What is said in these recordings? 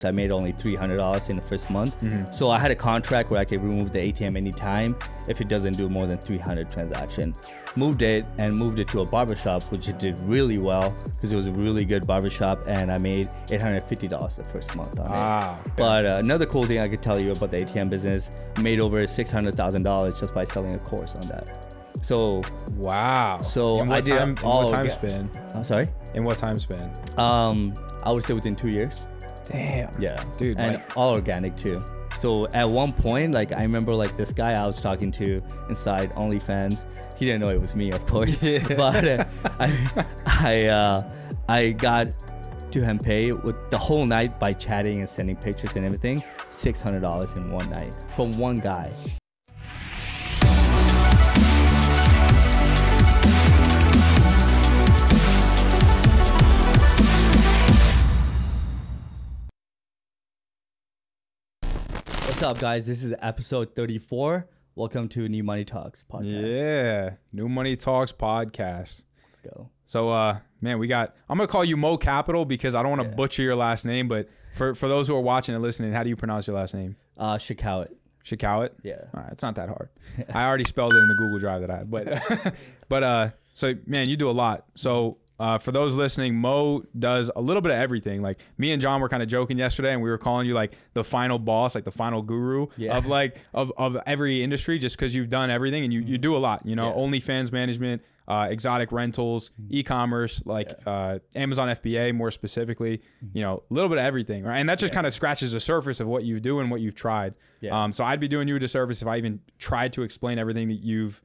I made only $300 in the first month. So I had a contract where I could remove the ATM anytime if it doesn't do more than 300 transaction. Moved it to a barbershop, which it did really well because it was a really good barbershop, and I made $850 the first month on it. Okay. But another cool thing I could tell you about the ATM business, made over $600,000 just by selling a course on that. So wow. So in what time span? I'm sorry. In what time span? I would say within 2 years. Damn. Yeah, dude. And like, all organic too. So at one point, like I remember, like this guy I was talking to inside OnlyFans. He didn't know it was me, of course. But I got to him pay with the whole night by chatting and sending pictures and everything. $600 in one night from one guy. What's up, guys? This is episode 34. Welcome to New Money Talks podcast. Yeah, New Money Talks podcast. Let's go. So, man, I'm going to call you Mo Capital because I don't want to butcher your last name, but for those who are watching and listening, how do you pronounce your last name? Shakaoat. Shakaoat? Yeah. All right, it's not that hard. I already spelled it in the Google Drive that I had. But so, man, you do a lot. So, for those listening, Mo does a little bit of everything. Like me and John were kind of joking yesterday, and we were calling you like the final boss, like the final guru of like of every industry, just because you've done everything and you do a lot. You know, Onlyfans Management, exotic rentals, e-commerce, like Amazon FBA more specifically. You know, a little bit of everything, right? And that just kind of scratches the surface of what you do and what you've tried. So I'd be doing you a disservice if I even tried to explain everything that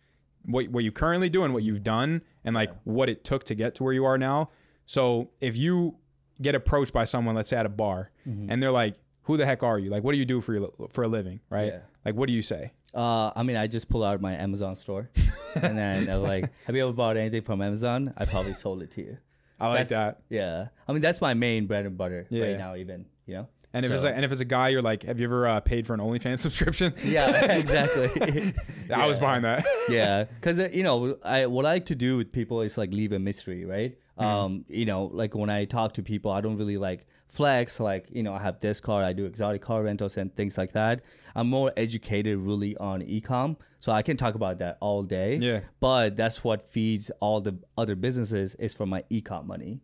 what you currently do and what you've done and like what it took to get to where you are now. So if you get approached by someone, let's say at a bar, and they're like, who the heck are you? Like, what do you do for a living? Right? Like, what do you say? I mean, I just pull out my Amazon store and then I'm like, have you ever bought anything from Amazon? I probably sold it to you. I like that. Yeah. I mean, that's my main bread and butter right now, even, you know? And if it's a guy, you're like, have you ever paid for an OnlyFans subscription? Yeah, exactly. I was behind that. Yeah, because you know, what I like to do with people is like leave a mystery, right? You know, like when I talk to people, I don't really like flex. Like, you know, I have this car, I do exotic car rentals and things like that. I'm more educated really on e-com, so I can talk about that all day. Yeah. But that's what feeds all the other businesses is from my e-com money.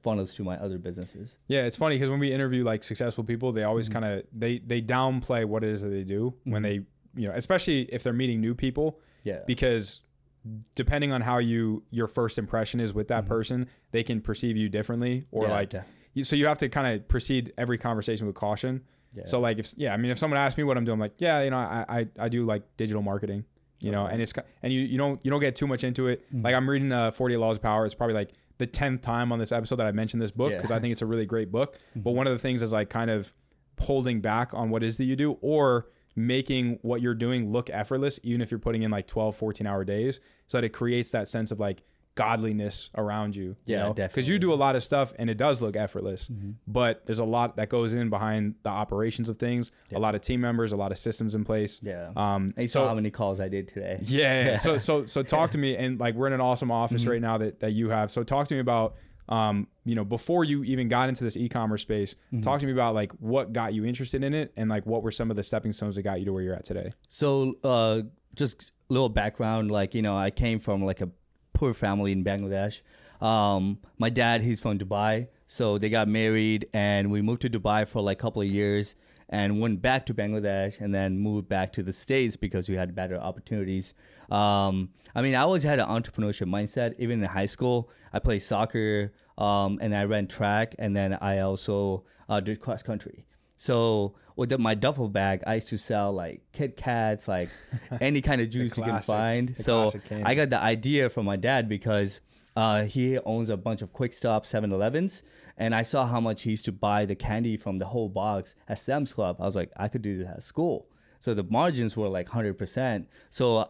Funnels to my other businesses. Yeah, it's funny because when we interview like successful people, they always kind of they downplay what it is that they do when they, you know, especially if they're meeting new people. Yeah. Because depending on how your first impression is with that person, they can perceive you differently or so you have to kind of proceed every conversation with caution. Yeah. So like if someone asks me what I'm doing, I'm like, you know, I do like digital marketing, you know, and you don't get too much into it. Like I'm reading 48 Laws of Power. It's probably like the 10th time on this episode that I mentioned this book because I think it's a really great book. But one of the things is like kind of holding back on what it is that you do or making what you're doing look effortless, even if you're putting in like 12, 14 hour days, so that it creates that sense of like godliness around you. You know? Because you do a lot of stuff and it does look effortless, but there's a lot that goes in behind the operations of things, a lot of team members, a lot of systems in place. You saw how many calls I did today. So talk to me, and like we're in an awesome office right now that you have. So talk to me about, you know, before you even got into this e-commerce space, talk to me about like what got you interested in it and like what were some of the stepping stones that got you to where you're at today. So just a little background, like, you know, I came from like a poor family in Bangladesh. My dad, he's from Dubai, so they got married and we moved to Dubai for like a couple of years and went back to Bangladesh and then moved back to the States because we had better opportunities. I mean, I always had an entrepreneurship mindset. Even in high school, I played soccer and I ran track, and then I also did cross country. So with my duffel bag, I used to sell like Kit Kats, like any kind of juice you can find. So I got the idea from my dad because he owns a bunch of Quick Stop 7-Elevens. And I saw how much he used to buy the candy from the whole box at Sam's Club. I was like, I could do this at school. So the margins were like 100%. So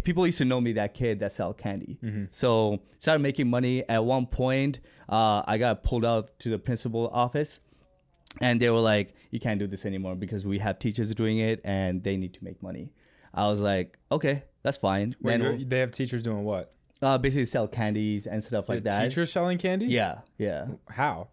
people used to know me, that kid that sell candy. So started making money. At one point, I got pulled out to the principal office. And they were like, you can't do this anymore because we have teachers doing it and they need to make money. I was like, okay, that's fine. Wait, they have teachers doing what? Basically sell candies and stuff like that. Teachers selling candy? Yeah. How?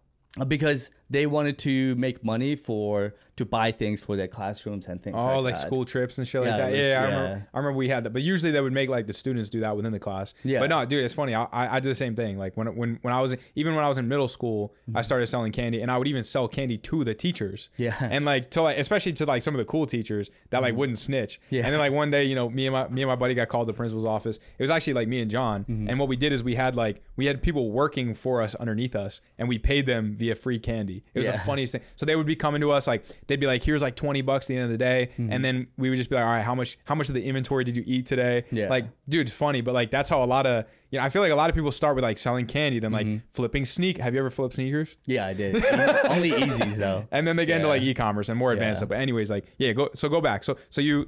Because they wanted to make money to buy things for their classrooms and things like that. School trips and shit like that. I remember we had that, but usually they would make like the students do that within the class. Yeah. But no, dude, it's funny. I did the same thing. Like when I was in middle school, I started selling candy, and I would even sell candy to the teachers. Yeah. And like especially to like some of the cool teachers that like wouldn't snitch. Yeah. And then like one day, you know, me and my buddy got called to the principal's office. It was actually like me and John, and what we did is we had people working for us underneath us, and we paid them via free candy. It was the funniest thing. So they would be coming to us, like they'd be like, here's like $20 at the end of the day, and then we would just be like, all right, how much of the inventory did you eat today? Yeah. Like, dude, it's funny, but like that's how a lot of, you know, I feel like a lot of people start with like selling candy, then like flipping Have you ever flipped sneakers? Yeah, I did. Only Yeezys though. And then they get into like e-commerce and more advanced stuff. But anyways, like go back. So you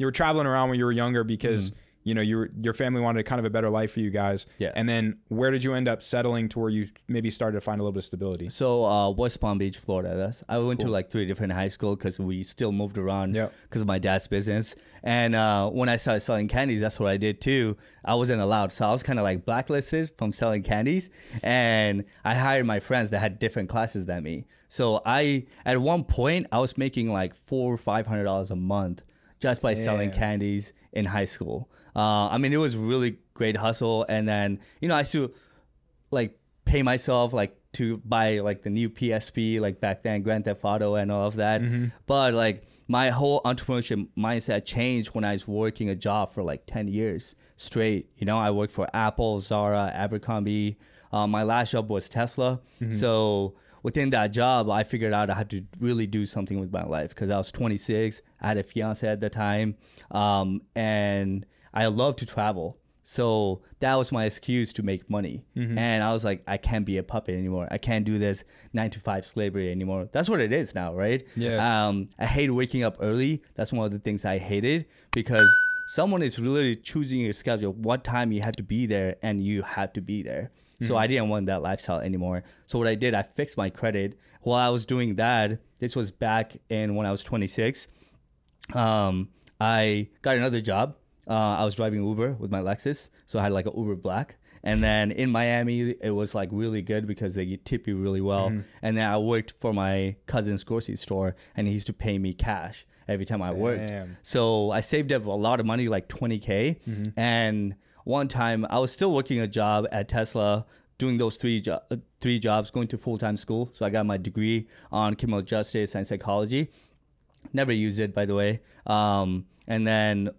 were traveling around when you were younger because you know, your family wanted kind of a better life for you guys. Yeah. And then where did you end up settling to where you maybe started to find a little bit of stability? So West Palm Beach, Florida. I went to like 3 different high schools because we still moved around because of my dad's business. And when I started selling candies, that's what I did too. I wasn't allowed. So I was kind of like blacklisted from selling candies. And I hired my friends that had different classes than me. So at one point, I was making like $400 or $500 a month just by selling candies in high school. I mean, it was really great hustle. And then, you know, I used to like pay myself like to buy like the new PSP, like back then, Grand Theft Auto and all of that. But like my whole entrepreneurship mindset changed when I was working a job for like 10 years straight. You know, I worked for Apple, Zara, Abercrombie. My last job was Tesla. So within that job, I figured out I had to really do something with my life because I was 26. I had a fiance at the time. And I love to travel. So that was my excuse to make money. And I was like, I can't be a puppet anymore. I can't do this 9-to-5 slavery anymore. That's what it is now, right? Yeah. I hate waking up early. That's one of the things I hated because someone is really choosing your schedule, what time you have to be there, and you have to be there. So I didn't want that lifestyle anymore. So what I did, I fixed my credit. While I was doing that, this was back in when I was 26. I got another job. I was driving Uber with my Lexus. So I had like an Uber Black. And then in Miami, it was like really good because they tip you really well. And then I worked for my cousin's grocery store, and he used to pay me cash every time I worked. So I saved up a lot of money, like $20K. And one time I was still working a job at Tesla, doing those three jobs, going to full-time school. So I got my degree on criminal justice and psychology. Never used it, by the way. And then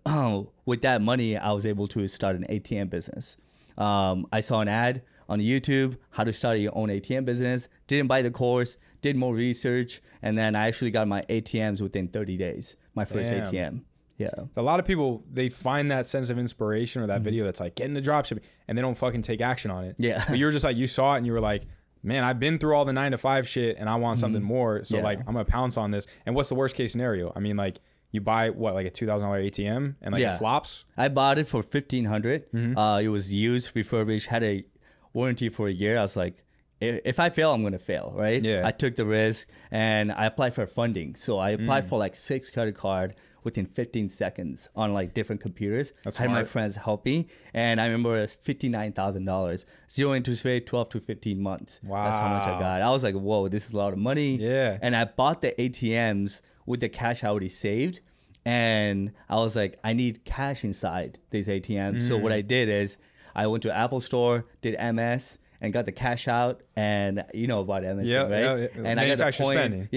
with that money, I was able to start an ATM business. I saw an ad on YouTube, how to start your own ATM business. Didn't buy the course, did more research, and then I actually got my ATMs within 30 days, my first ATM. Yeah. A lot of people, they find that sense of inspiration or that video that's like, get into dropshipping, and they don't fucking take action on it. Yeah. But you're just like, you saw it and you were like, man, I've been through all the 9-to-5 shit and I want something more. So like, I'm going to pounce on this. And what's the worst case scenario? I mean, like, you buy what, like a $2,000 ATM and like it flops? I bought it for $1,500. It was used, refurbished, had a warranty for a year. I was like, if I fail, I'm going to fail, right? Yeah. I took the risk and I applied for funding. So I applied for like 6 credit cards within 15 seconds on like different computers. I had my friends help me. And I remember it was $59,000. 0 interest rate, 12 to 15 months. Wow. That's how much I got. I was like, whoa, this is a lot of money. Yeah. And I bought the ATMs with the cash I already saved. And I was like, I need cash inside these ATMs. So what I did is I went to Apple Store, did MS, and got the cash out, and you know about MS, right? Yeah. And I got the point.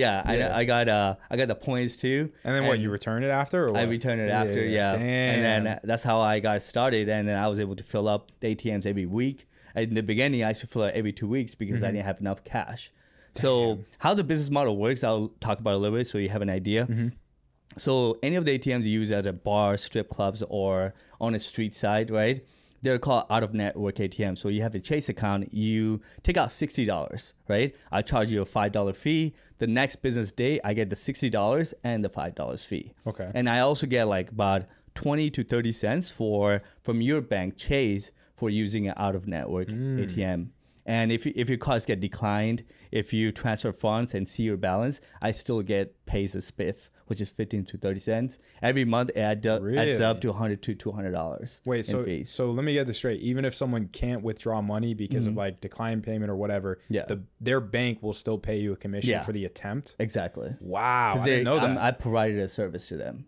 I got the points too. And then what? You return it after? Or what? I returned it after. Yeah. Damn. And then that's how I got started, and then I was able to fill up the ATMs every week. In the beginning, I used to fill it every 2 weeks because I didn't have enough cash. Damn. So how the business model works, I'll talk about a little bit so you have an idea. So any of the ATMs you use at a bar, strip clubs, or on a street side, right? They're called out-of-network ATMs. So you have a Chase account, you take out $60, right? I charge you a $5 fee. The next business day, I get the $60 and the $5 fee. Okay. And I also get like about 20 to 30 cents from your bank, Chase, for using an out-of-network ATM. And if your cards get declined, if you transfer funds and see your balance, I still get pays a spiff, which is 15 to 30 cents. Every month it adds up to $100 to $200. Wait, so let me get this straight. Even if someone can't withdraw money because of like decline payment or whatever, their bank will still pay you a commission for the attempt? Exactly. Wow, I didn't know that. I provided a service to them.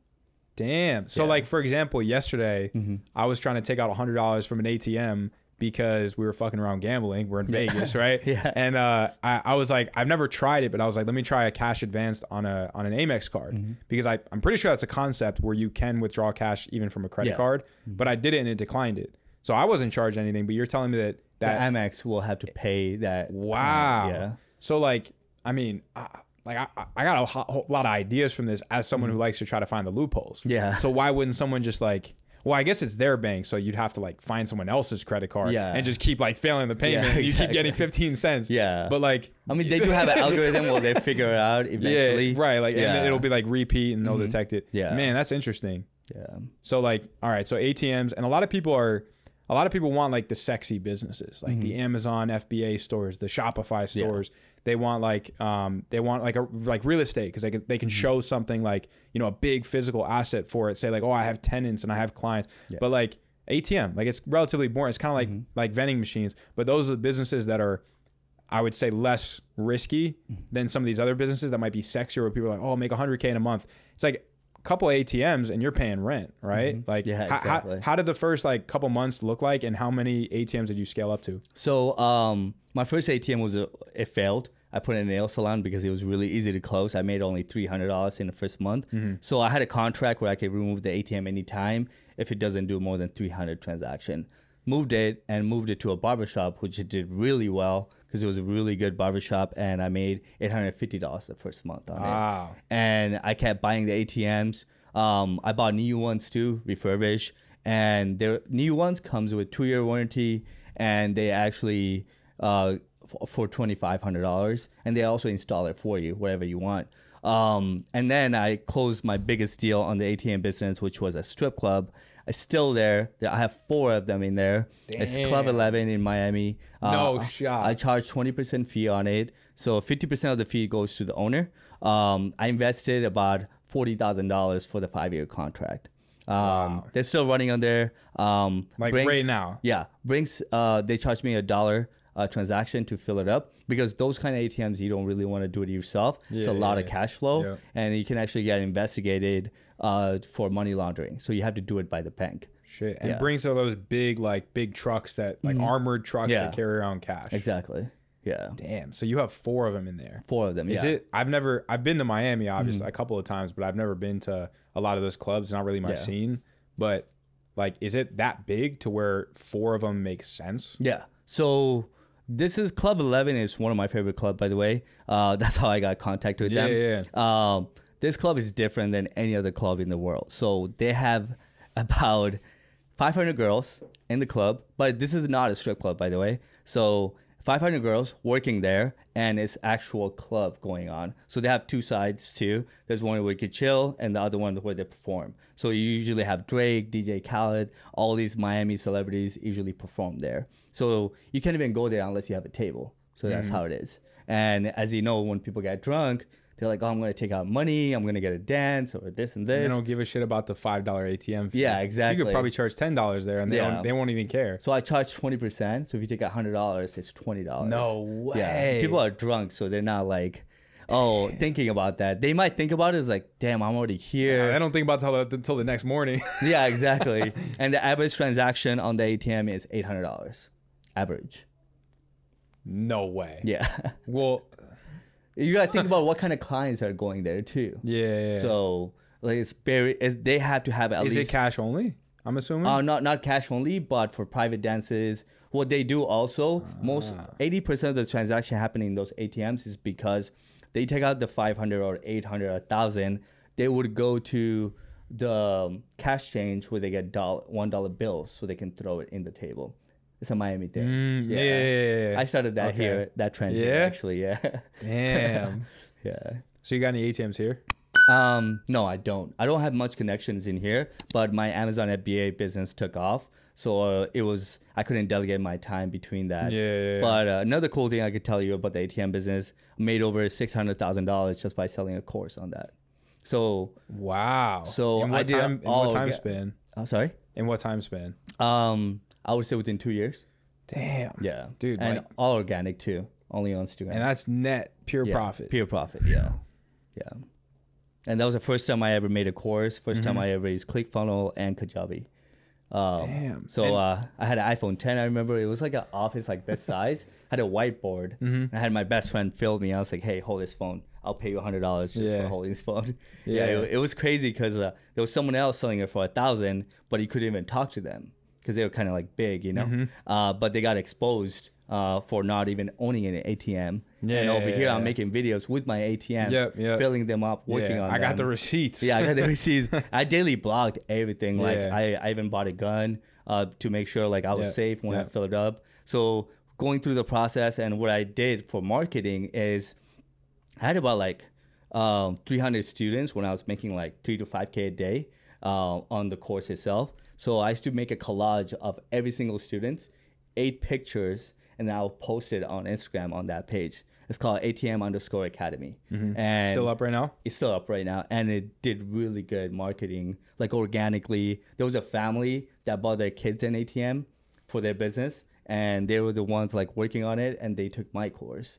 Damn. So like, for example, yesterday, I was trying to take out $100 from an ATM because we were fucking around gambling. We're in Vegas, right? And I was like, I've never tried it, but I was like, let me try a cash advanced on an Amex card because I'm pretty sure that's a concept where you can withdraw cash even from a credit card. But I did it and it declined it. So I wasn't charged anything, but you're telling me that the Amex will have to pay that. Wow. Yeah. So like, I mean, I got a whole lot of ideas from this as someone who likes to try to find the loopholes. Yeah. So why wouldn't someone just like, well, I guess it's their bank, so you'd have to like find someone else's credit card and just keep like failing the payment. And you keep getting 15 cents. Yeah. But like, I mean, they do have an algorithm where they figure it out eventually. Yeah, right. Like, and then it'll be like repeat and they'll detect it. Yeah. Man, that's interesting. Yeah. So like, all right. So ATMs, and a lot of people want like the sexy businesses, like the Amazon FBA stores, the Shopify stores. They want like real estate because they can show something like, you know, a big physical asset for it. Say like, oh, I have tenants and I have clients. But like ATM, like it's relatively boring. It's kind of like vending machines. But those are the businesses that are, I would say, less risky than some of these other businesses that might be sexier, where people are like, oh, I'll make $100K in a month. It's like a couple of ATMs and you're paying rent, right? Like, exactly. How did the first like couple months look like, and how many ATMs did you scale up to? So my first ATM was it failed. I put in a nail salon because it was really easy to close. I made only $300 in the first month. So I had a contract where I could remove the ATM anytime if it doesn't do more than 300 transaction. Moved it to a barbershop, which it did really well because it was a really good barbershop, and I made $850 the first month on it. And I kept buying the ATMs. I bought new ones too, refurbished, and their new ones comes with 2-year warranty, and they actually for $2,500, and they also install it for you wherever you want. And then I closed my biggest deal on the ATM business, which was a strip club. It's still there. I have 4 of them in there. Damn. It's Club 11 in Miami. No shot. I charge 20% fee on it. So 50% of the fee goes to the owner. I invested about $40,000 for the 5-year contract. They're still running on there. Like Brinks, right now? Yeah. Brinks, they charge me $1 transaction to fill it up, because those kind of ATMs, you don't really want to do it yourself. It's a lot of cash flow, and you can actually get investigated for money laundering. So you have to do it by the bank. Shit. And Brinks are those big trucks that armored trucks that carry around cash. Exactly. Yeah. Damn. So you have 4 of them in there. 4 of them. Is it? I've been to Miami, obviously, a couple of times, but I've never been to a lot of those clubs. Not really my scene. But like, is it that big to where 4 of them make sense? Yeah. So this is Club 11 is one of my favorite clubs, by the way. That's how I got contacted with them. Yeah. This club is different than any other club in the world. So they have about 500 girls in the club, but this is not a strip club, by the way. So 500 girls working there, and it's actual club going on. So they have 2 sides too. There's one where you could chill, and the other one where they perform. So you usually have Drake, DJ Khaled, all these Miami celebrities usually perform there. So you can't even go there unless you have a table. So that's how it is. And as you know, when people get drunk, they're like, oh, I'm going to take out money. I'm going to get a dance or this and this. And they don't give a shit about the $5 ATM fee. Yeah, exactly. You could probably charge $10 there, and they won't even care. So I charge 20%. So if you take out $100, it's $20. No way. Yeah. People are drunk, so they're not like, thinking about that. They might think about it as like, damn, I'm already here. I don't think about it until the next morning. Yeah, exactly. And the average transaction on the ATM is $800. Average. No way. Yeah. Well, you gotta think about what kind of clients are going there too. Yeah. So like they have to have at least. Is it cash only? I'm assuming. Not cash only, but for private dances. What they do also, 80% of the transaction happening in those ATMs is because they take out the 500 or 800 or 1,000. They would go to the cash change where they get $1 bills, so they can throw it in the table. It's a Miami thing. Yeah. I started that here, that trend here, actually. Yeah. Damn. Yeah. So you got any ATMs here? No, I don't. I don't have much connections in here, but my Amazon FBA business took off. So I couldn't delegate my time between that. Yeah. But another cool thing I could tell you about the ATM business, made over $600,000 just by selling a course on that. So wow. So in what time span? Sorry? In what time span? I would say within 2 years. Damn. Yeah. Dude. And all organic too. Only on Instagram. And that's net pure profit. Pure profit, yeah. Yeah. And that was the first time I ever made a course. First time I ever used ClickFunnels and Kajabi. Damn. So I had an iPhone 10. I remember it was like an office like this size. I had a whiteboard. And I had my best friend film me. I was like, hey, hold this phone. I'll pay you $100 just for holding this phone. It was crazy because there was someone else selling it for $1,000, but you couldn't even talk to them because they were kind of like big, you know. But they got exposed for not even owning an ATM. And over here, I'm making videos with my ATMs, filling them up, working on them. I got the receipts. Yeah, I got the receipts. I daily blogged everything. Like I even bought a gun to make sure like I was safe when I filled it up. So going through the process, and what I did for marketing is I had about like 300 students when I was making like 3 to 5K a day on the course itself. So I used to make a collage of every single student, 8 pictures, and I'll post it on Instagram on that page. It's called ATM_Academy. And still up right now? It's still up right now. And it did really good marketing, like organically. There was a family that bought their kids an ATM for their business. And they were the ones like working on it. And they took my course.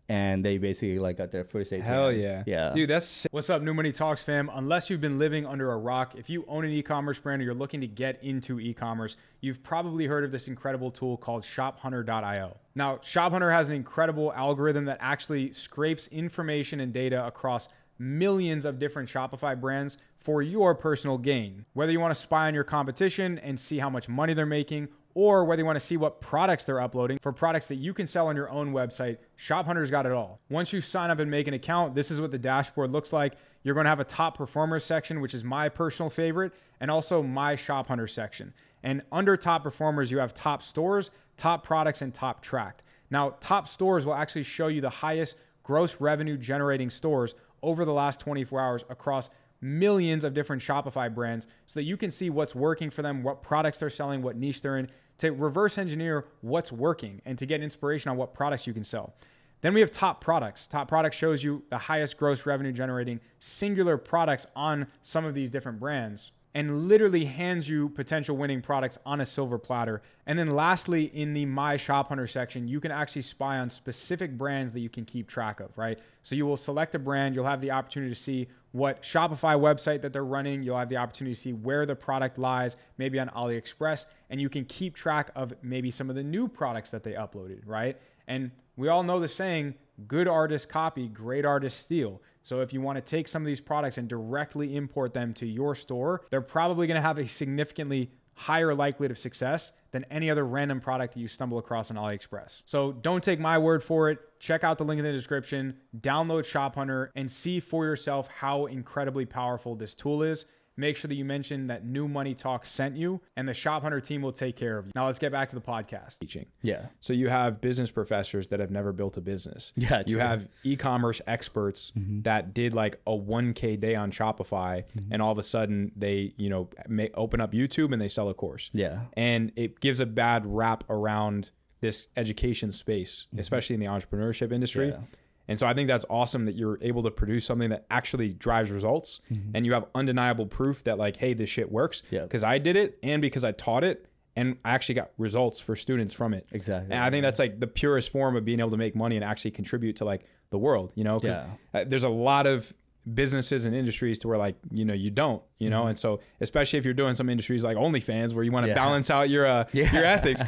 And they basically like got their first ATM. Hell yeah. Yeah. Dude, that's... What's up, New Money Talks fam? Unless you've been living under a rock, if you own an e-commerce brand or you're looking to get into e-commerce, you've probably heard of this incredible tool called ShopHunter.io. Now, ShopHunter has an incredible algorithm that actually scrapes information and data across millions of different Shopify brands for your personal gain. Whether you want to spy on your competition and see how much money they're making, or whether you want to see what products they're uploading for products that you can sell on your own website, ShopHunter's got it all. Once you sign up and make an account, this is what the dashboard looks like. You're going to have a top performers section, which is my personal favorite, and also my ShopHunter section. And under top performers, you have top stores, top products, and top tracked. Now, top stores will actually show you the highest gross revenue generating stores over the last 24 hours across millions of different Shopify brands so that you can see what's working for them, what products they're selling, what niche they're in, to reverse engineer what's working and to get inspiration on what products you can sell. Then we have top products. Top products shows you the highest gross revenue generating singular products on some of these different brands and literally hands you potential winning products on a silver platter. And then lastly, in the My Shop Hunter section, you can actually spy on specific brands that you can keep track of, right? So you will select a brand, you'll have the opportunity to see what Shopify website that they're running, you'll have the opportunity to see where the product lies, maybe on AliExpress, and you can keep track of maybe some of the new products that they uploaded, right? And we all know the saying, good artists copy, great artists steal. So if you want to take some of these products and directly import them to your store, they're probably going to have a significantly higher likelihood of success than any other random product that you stumble across on AliExpress. So don't take my word for it. Check out the link in the description, download Shop Hunter, and see for yourself how incredibly powerful this tool is. Make sure that you mention that New Money Talk sent you, and the Shop Hunter team will take care of you. Now let's get back to the podcast. Teaching. Yeah. So you have business professors that have never built a business. Yeah. You have e-commerce experts that did like a 1K day on Shopify, and all of a sudden they, you know, open up YouTube and they sell a course. Yeah. And it gives a bad rap around this education space, especially in the entrepreneurship industry. Yeah. And so I think that's awesome that you're able to produce something that actually drives results, and you have undeniable proof that like, hey, this shit works because I did it and because I taught it, and I actually got results for students from it. Exactly. And I think that's like the purest form of being able to make money and actually contribute to like the world, you know, because there's a lot of businesses and industries to where like, you know, you don't, you know, and so especially if you're doing some industries like Onlyfans where you want to balance out your ethics.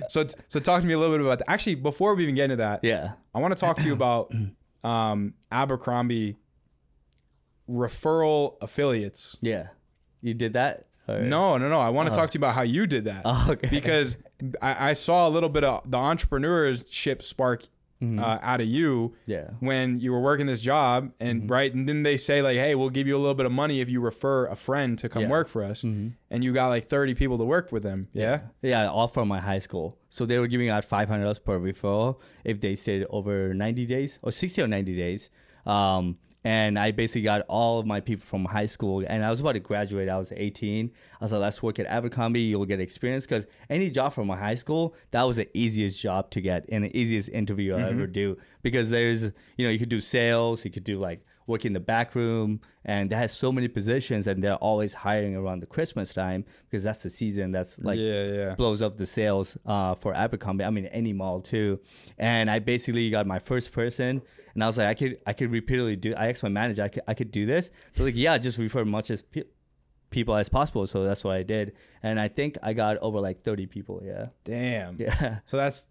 So talk to me a little bit about that. Actually, before we even get into that, I want to talk to you about Abercrombie referral affiliates. Yeah. You did that? Or? No. I want to talk to you about how you did that. Oh, okay. Because I saw a little bit of the entrepreneurship spark out of you when you were working this job, and and then they say like, hey, we'll give you a little bit of money if you refer a friend to come work for us, and you got like 30 people to work with them. All from my high school. So they were giving out $500 per referral if they stayed over 90 days or 60 or 90 days. And I basically got all of my people from high school, and I was about to graduate. I was 18. I was like, let's work at Abercrombie. You'll get experience, because any job from my high school, that was the easiest job to get and the easiest interview I'll ever do, because there's, you could do sales, you could do like work in the back room, and that has so many positions, and they're always hiring around the Christmas time, because that's the season that's like blows up the sales for Abercrombie. I mean, any mall too. And I basically got my first person, and I was like, I could repeatedly do. I asked my manager, I could do this. They're like, yeah, just refer much as people as possible. So that's what I did, and I think I got over like 30 people. Yeah. Damn. Yeah. So that's.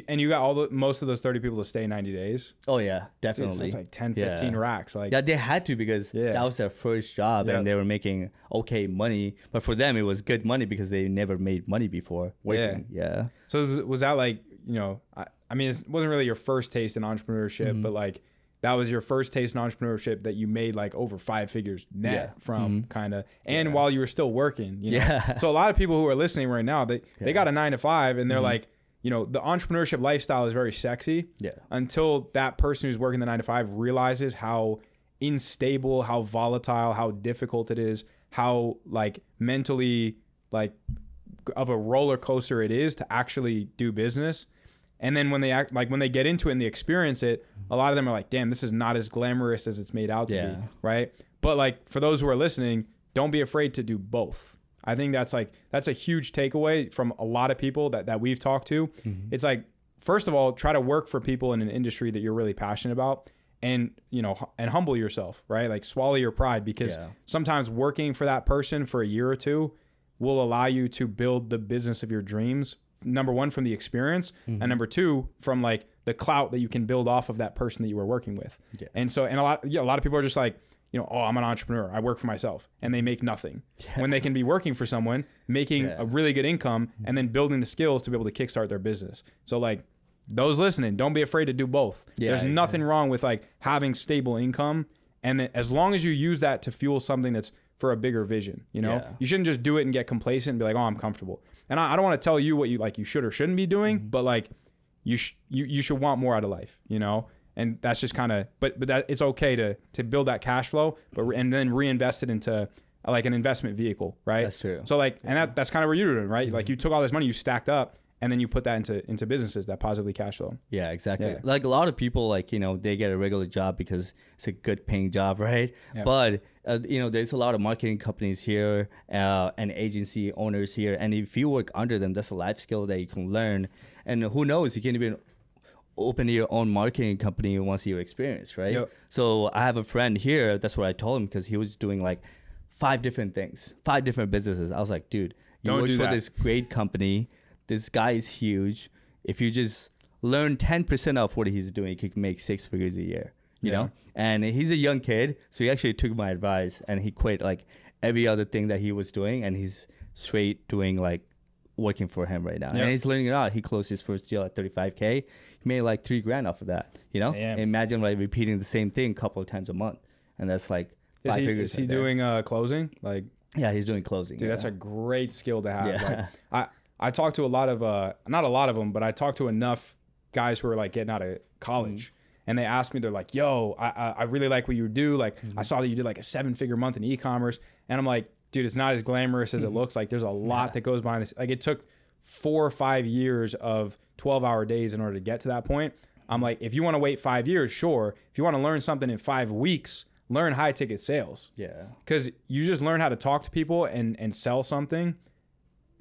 And you got most of those 30 people to stay 90 days. Oh yeah, definitely. So it's like 10, 15 racks. Like, yeah, they had to, because that was their first job, and they were making okay money. But for them, it was good money because they never made money before working. Yeah. So was that like, I mean, it wasn't really your first taste in entrepreneurship, but like that was your first taste in entrepreneurship that you made like over 5 figures net from kind of, and while you were still working, So a lot of people who are listening right now, they got a 9 to 5, and they're like, the entrepreneurship lifestyle is very sexy until that person who's working the 9 to 5 realizes how unstable, how volatile, how difficult it is, how like mentally like of a roller coaster it is to actually do business. And then when they get into it and they experience it, a lot of them are like, damn, this is not as glamorous as it's made out to be. Right. But like, for those who are listening, don't be afraid to do both. I think that's a huge takeaway from a lot of people that we've talked to. It's like, first of all, try to work for people in an industry that you're really passionate about, and, and humble yourself, right? Like, swallow your pride, because sometimes working for that person for a year or two will allow you to build the business of your dreams. Number one, from the experience, and number two, from like the clout that you can build off of that person that you were working with. And so, and a lot of people are just like, oh, I'm an entrepreneur, I work for myself, and they make nothing when they can be working for someone, making a really good income, and then building the skills to be able to kickstart their business. So like, those listening, don't be afraid to do both. There's nothing wrong with like having stable income, and then as long as you use that to fuel something that's for a bigger vision, you shouldn't just do it and get complacent and be like, oh, I'm comfortable. And I don't want to tell you what you should or shouldn't be doing, but like you should want more out of life, And that's just kind of, but that it's okay to build that cash flow, and then reinvest it into like an investment vehicle, right? That's true. So like, and that's kind of what you're doing, right? Like, you took all this money, you stacked up, and then you put that into businesses that positively cash flow. Yeah, exactly. Like, a lot of people, like, they get a regular job because it's a good paying job, right? But there's a lot of marketing companies here, and agency owners here, and if you work under them, that's a life skill that you can learn, and who knows, you can even open your own marketing company once you're experienced, right? So I have a friend here, that's what I told him, because he was doing like 5 different things, 5 different businesses. I was like, dude, you work for this great company, this guy is huge. If you just learn 10% of what he's doing, you can make 6 figures a year, you know? And he's a young kid, so he actually took my advice, and he quit like every other thing that he was doing, and he's straight doing like working for him right now. And he's learning it out. He closed his first deal at $35K. He made like $3,000 off of that, Imagine like repeating the same thing a couple of times a month, and that's like 5 figures. Is he doing closing? Like, yeah, he's doing closing. Dude, that's a great skill to have. Like, I talked to a lot of not a lot of them, but I talked to enough guys who are like getting out of college, and they asked me, they're like, yo, I really like what you do. Like, I saw that you did like a 7-figure month in e-commerce, and I'm like, dude, it's not as glamorous as it looks. Like, there's a lot that goes behind this. Like, it took 4 or 5 years of 12-hour days in order to get to that point. I'm like, if you want to wait 5 years, sure. If you want to learn something in 5 weeks, learn high ticket sales. Yeah. Because you just learn how to talk to people and sell something.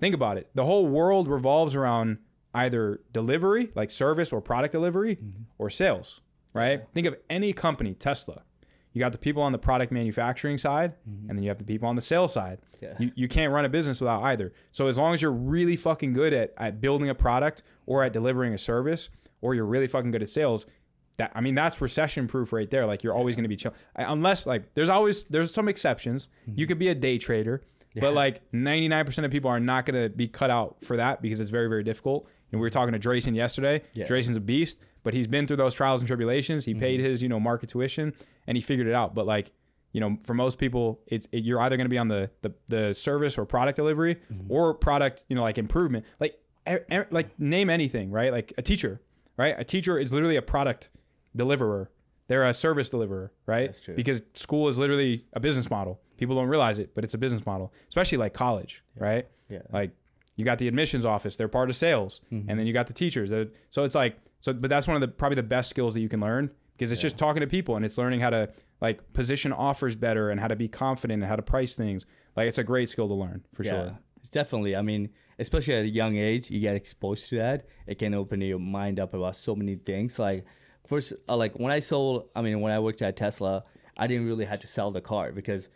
Think about it. The whole world revolves around either delivery, like service or product delivery, or sales, right? Think of any company, Tesla. You got the people on the product manufacturing side, and then you have the people on the sales side. You can't run a business without either. So as long as you're really fucking good at building a product or at delivering a service, or you're really fucking good at sales, that's recession proof right there. Like, you're always going to be chill. Unless, like, there's some exceptions. You could be a day trader, but like 99% of people are not going to be cut out for that, because it's very, very difficult. And we were talking to Drayson yesterday. Drayson's a beast, but he's been through those trials and tribulations. He paid his, market tuition, and he figured it out. But like, for most people, you're either going to be on the service or product delivery, or product, like improvement. Like name anything, right? Like a teacher, right? A teacher is literally a product deliverer. they're a service deliverer, right? That's true. Because school is literally a business model. People don't realize it, but it's a business model, especially like college, right? Yeah. Like you got the admissions office, they're part of sales. And then you got the teachers. So it's like, but that's one of the, probably the best skills that you can learn, because it's just talking to people, and it's learning how to like position offers better and how to be confident and how to price things. Like it's a great skill to learn for sure. It's definitely, I mean, especially at a young age, you get exposed to that. It can open your mind up about so many things. Like first, like when I worked at Tesla, I didn't really have to sell the car, because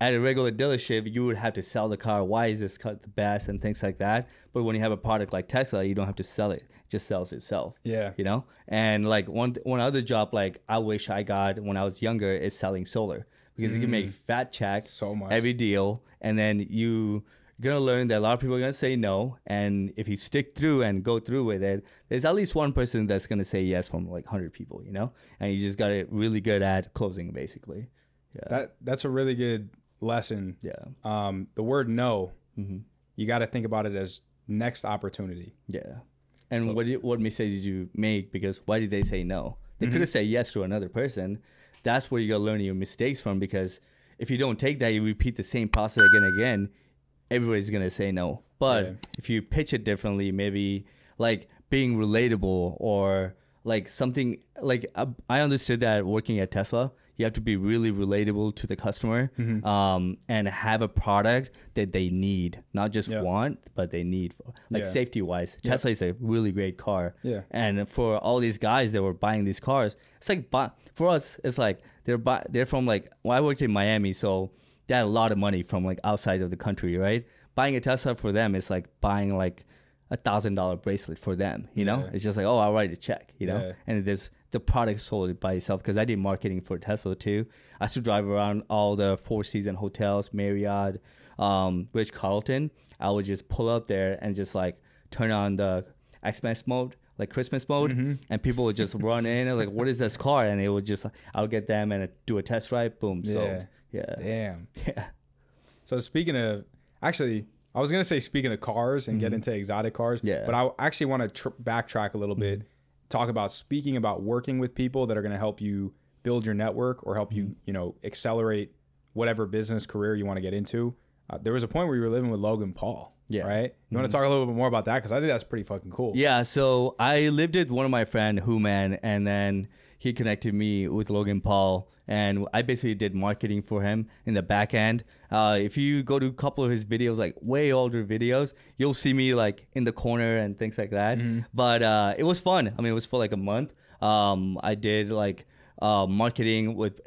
at a regular dealership, you would have to sell the car. Why is this car the best and things like that. But when you have a product like Tesla, you don't have to sell it. It just sells itself. Yeah. You know? And like one other job, like I wish I got when I was younger, is selling solar, because you can make fat checks So much. every deal. And then you're going to learn that a lot of people are going to say no. And if you stick through and go through with it, there's at least one person that's going to say yes from like 100 people, you know? And you just got it really good at closing, basically. Yeah. That's a really good lesson. Yeah. The word no, you got to think about it as next opportunity. Yeah. And what mistake did you make? Because why did they say no? They could have said yes to another person. That's where you got to learn your mistakes from, because if you don't take that, you repeat the same process again and again, everybody's going to say no. But if you pitch it differently, maybe like being relatable, or like something like I understood that working at Tesla, you have to be really relatable to the customer, and have a product that they need, not just want, but they need. Like safety wise, Tesla is a really great car. Yeah. And for all these guys that were buying these cars, it's like for us, it's like they're from like, well, I worked in Miami, so they had a lot of money from like outside of the country, right? Buying a Tesla for them is like buying like $1,000 bracelet for them, you know? It's just like, oh, I'll write a check, you know? And there's the product sold it by itself, because I did marketing for Tesla too. I used to drive around all the Four Seasons hotels, Marriott, Ritz-Carlton. I would just pull up there and just like turn on the Xmas mode, like Christmas mode, and people would just run in and like, what is this car? And it would just, I would get them and do a test drive, boom, sold. Yeah. Damn. Yeah. So speaking of, actually, I was going to say speaking of cars and get into exotic cars, but I actually want to backtrack a little bit, talk about speaking about working with people that are going to help you build your network or help you, you know, accelerate whatever business career you want to get into. There was a point where you were living with Logan Paul, right? You want to talk a little bit more about that? Because I think that's pretty fucking cool. Yeah, so I lived with one of my friend, Human, and then he connected me with Logan Paul, and I basically did marketing for him in the back end. If you go to a couple of his videos, like way older videos, you'll see me like in the corner and things like that. But it was fun. I mean, it was for like a month. I did like marketing with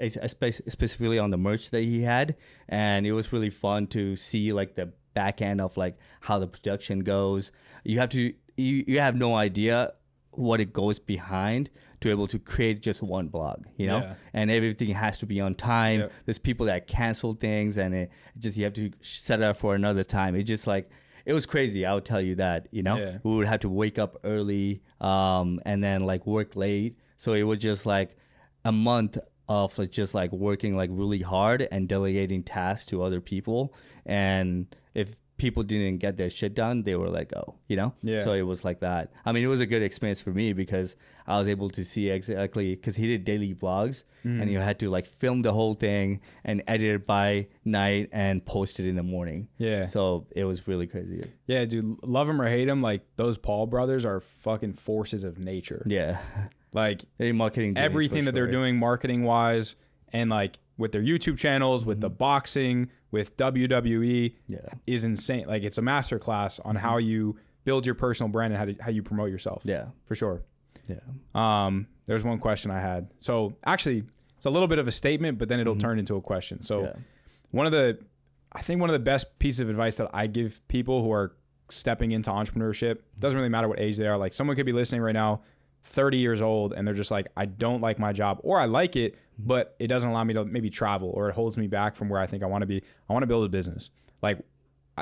specifically on the merch that he had, and it was really fun to see like the back end of like how the production goes. You have no idea what it goes behind to be able to create just one blog, you know, and everything has to be on time. There's people that cancel things, and it just, you have to set it up for another time. It just like, it was crazy. I would tell you that, you know, we would have to wake up early, and then like work late. So it was just like a month of like just like working like really hard and delegating tasks to other people. And if people didn't get their shit done, they were like, oh, you know? So it was like that. I mean, it was a good experience for me, because I was able to see exactly, because he did daily vlogs, and you had to like film the whole thing and edit it by night and post it in the morning. So it was really crazy. Yeah, dude, love him or hate him, like those Paul brothers are fucking forces of nature. Like marketing, everything that they're doing marketing wise, and like with their YouTube channels, with the boxing, with WWE, is insane. Like it's a masterclass on how you build your personal brand and how you promote yourself. For sure. There's one question I had. So actually, it's a little bit of a statement, but then it'll turn into a question. So I think one of the best pieces of advice that I give people who are stepping into entrepreneurship, doesn't really matter what age they are. Like someone could be listening right now, 30 years old, and they're just like, I don't like my job, or I like it, but it doesn't allow me to maybe travel, or it holds me back from where I think I want to be. I want to build a business. Like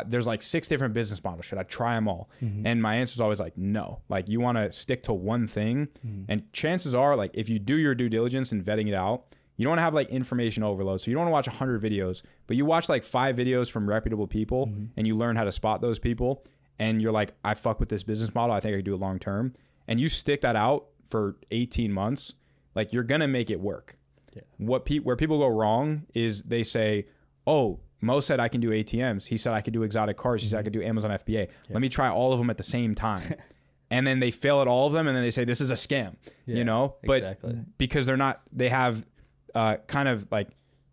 there's like 6 different business models. Should I try them all? And my answer is always like, no. Like you want to stick to one thing. And chances are, like if you do your due diligence and vetting it out, you don't want to have like information overload. So you don't want to watch 100 videos, but you watch like 5 videos from reputable people, and you learn how to spot those people. And you're like, I fuck with this business model. I think I could do it long term. And you stick that out for 18 months. like you're going to make it work. Yeah. Where people go wrong is they say, oh, Mo said I can do ATMs. He said I could do exotic cars. He said I could do Amazon FBA. Yeah. Let me try all of them at the same time. And then they fail at all of them. And then they say, this is a scam, you know, but because they have kind of like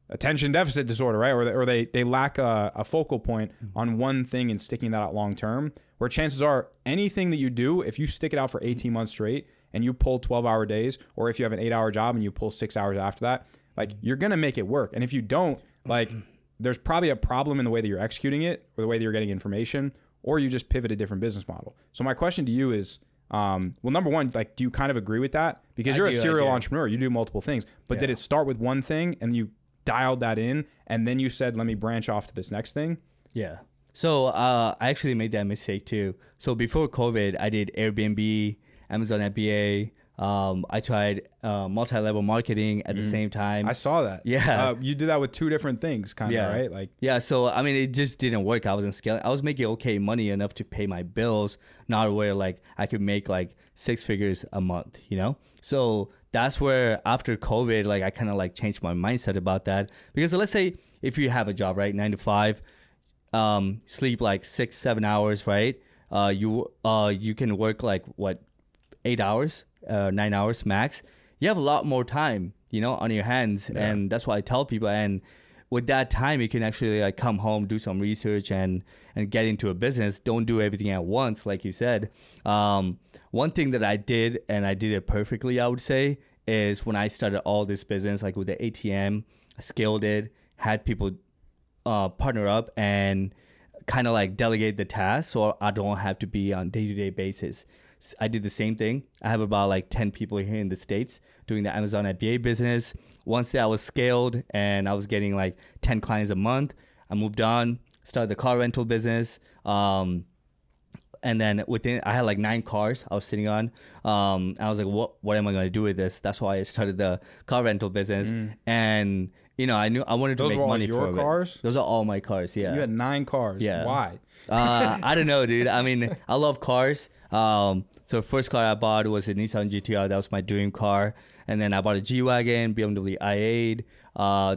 attention deficit disorder, right? Or they lack a focal point on one thing and sticking that out long-term, where chances are anything that you do, if you stick it out for 18 months straight and you pull 12-hour days, or if you have an 8-hour job and you pull 6 hours after that, like you're going to make it work. And if you don't, like there's probably a problem in the way that you're executing it or the way that you're getting information, or you just pivot a different business model. So my question to you is, well, number one, like, do you kind of agree with that? Because you're a serial entrepreneur, you do multiple things, but did it start with one thing and you dialed that in and then you said, let me branch off to this next thing? Yeah. So I actually made that mistake too. So before COVID, I did Airbnb, Amazon FBA. I tried multi-level marketing at the same time. I saw that. Yeah. You did that with two different things, kind of, right? Like, yeah. So, I mean, it just didn't work. I wasn't scaling. I was making okay money enough to pay my bills, not where like I could make like 6 figures a month, you know? So that's where after COVID, like I kind of like changed my mindset about that. Because let's say if you have a job, right? 9 to 5, sleep like 6-7 hours, right? You can work like 8 hours, 9 hours max. You have a lot more time, you know, on your hands. Yeah. And that's what I tell people. And with that time, you can actually like come home, do some research and get into a business. Don't do everything at once, like you said. One thing that I did, and I did it perfectly, I would say, is when I started all this business, like with the ATM, I scaled it, had people partner up and kind of like delegate the tasks so I don't have to be on day-to-day basis. I did the same thing. I have about like 10 people here in the States doing the Amazon FBA business. Once that was scaled and I was getting like 10 clients a month, I moved on, started the car rental business. And then I had like 9 cars I was sitting on. I was like, what am I going to do with this? That's why I started the car rental business. And, you know, I knew I wanted to make money for it. Those were all your cars? Those are all my cars, yeah. You had 9 cars. Yeah. Why? I don't know, dude. I mean, I love cars. So first car I bought was a Nissan GTR. That was my dream car. And then I bought a G-Wagon, BMW i8,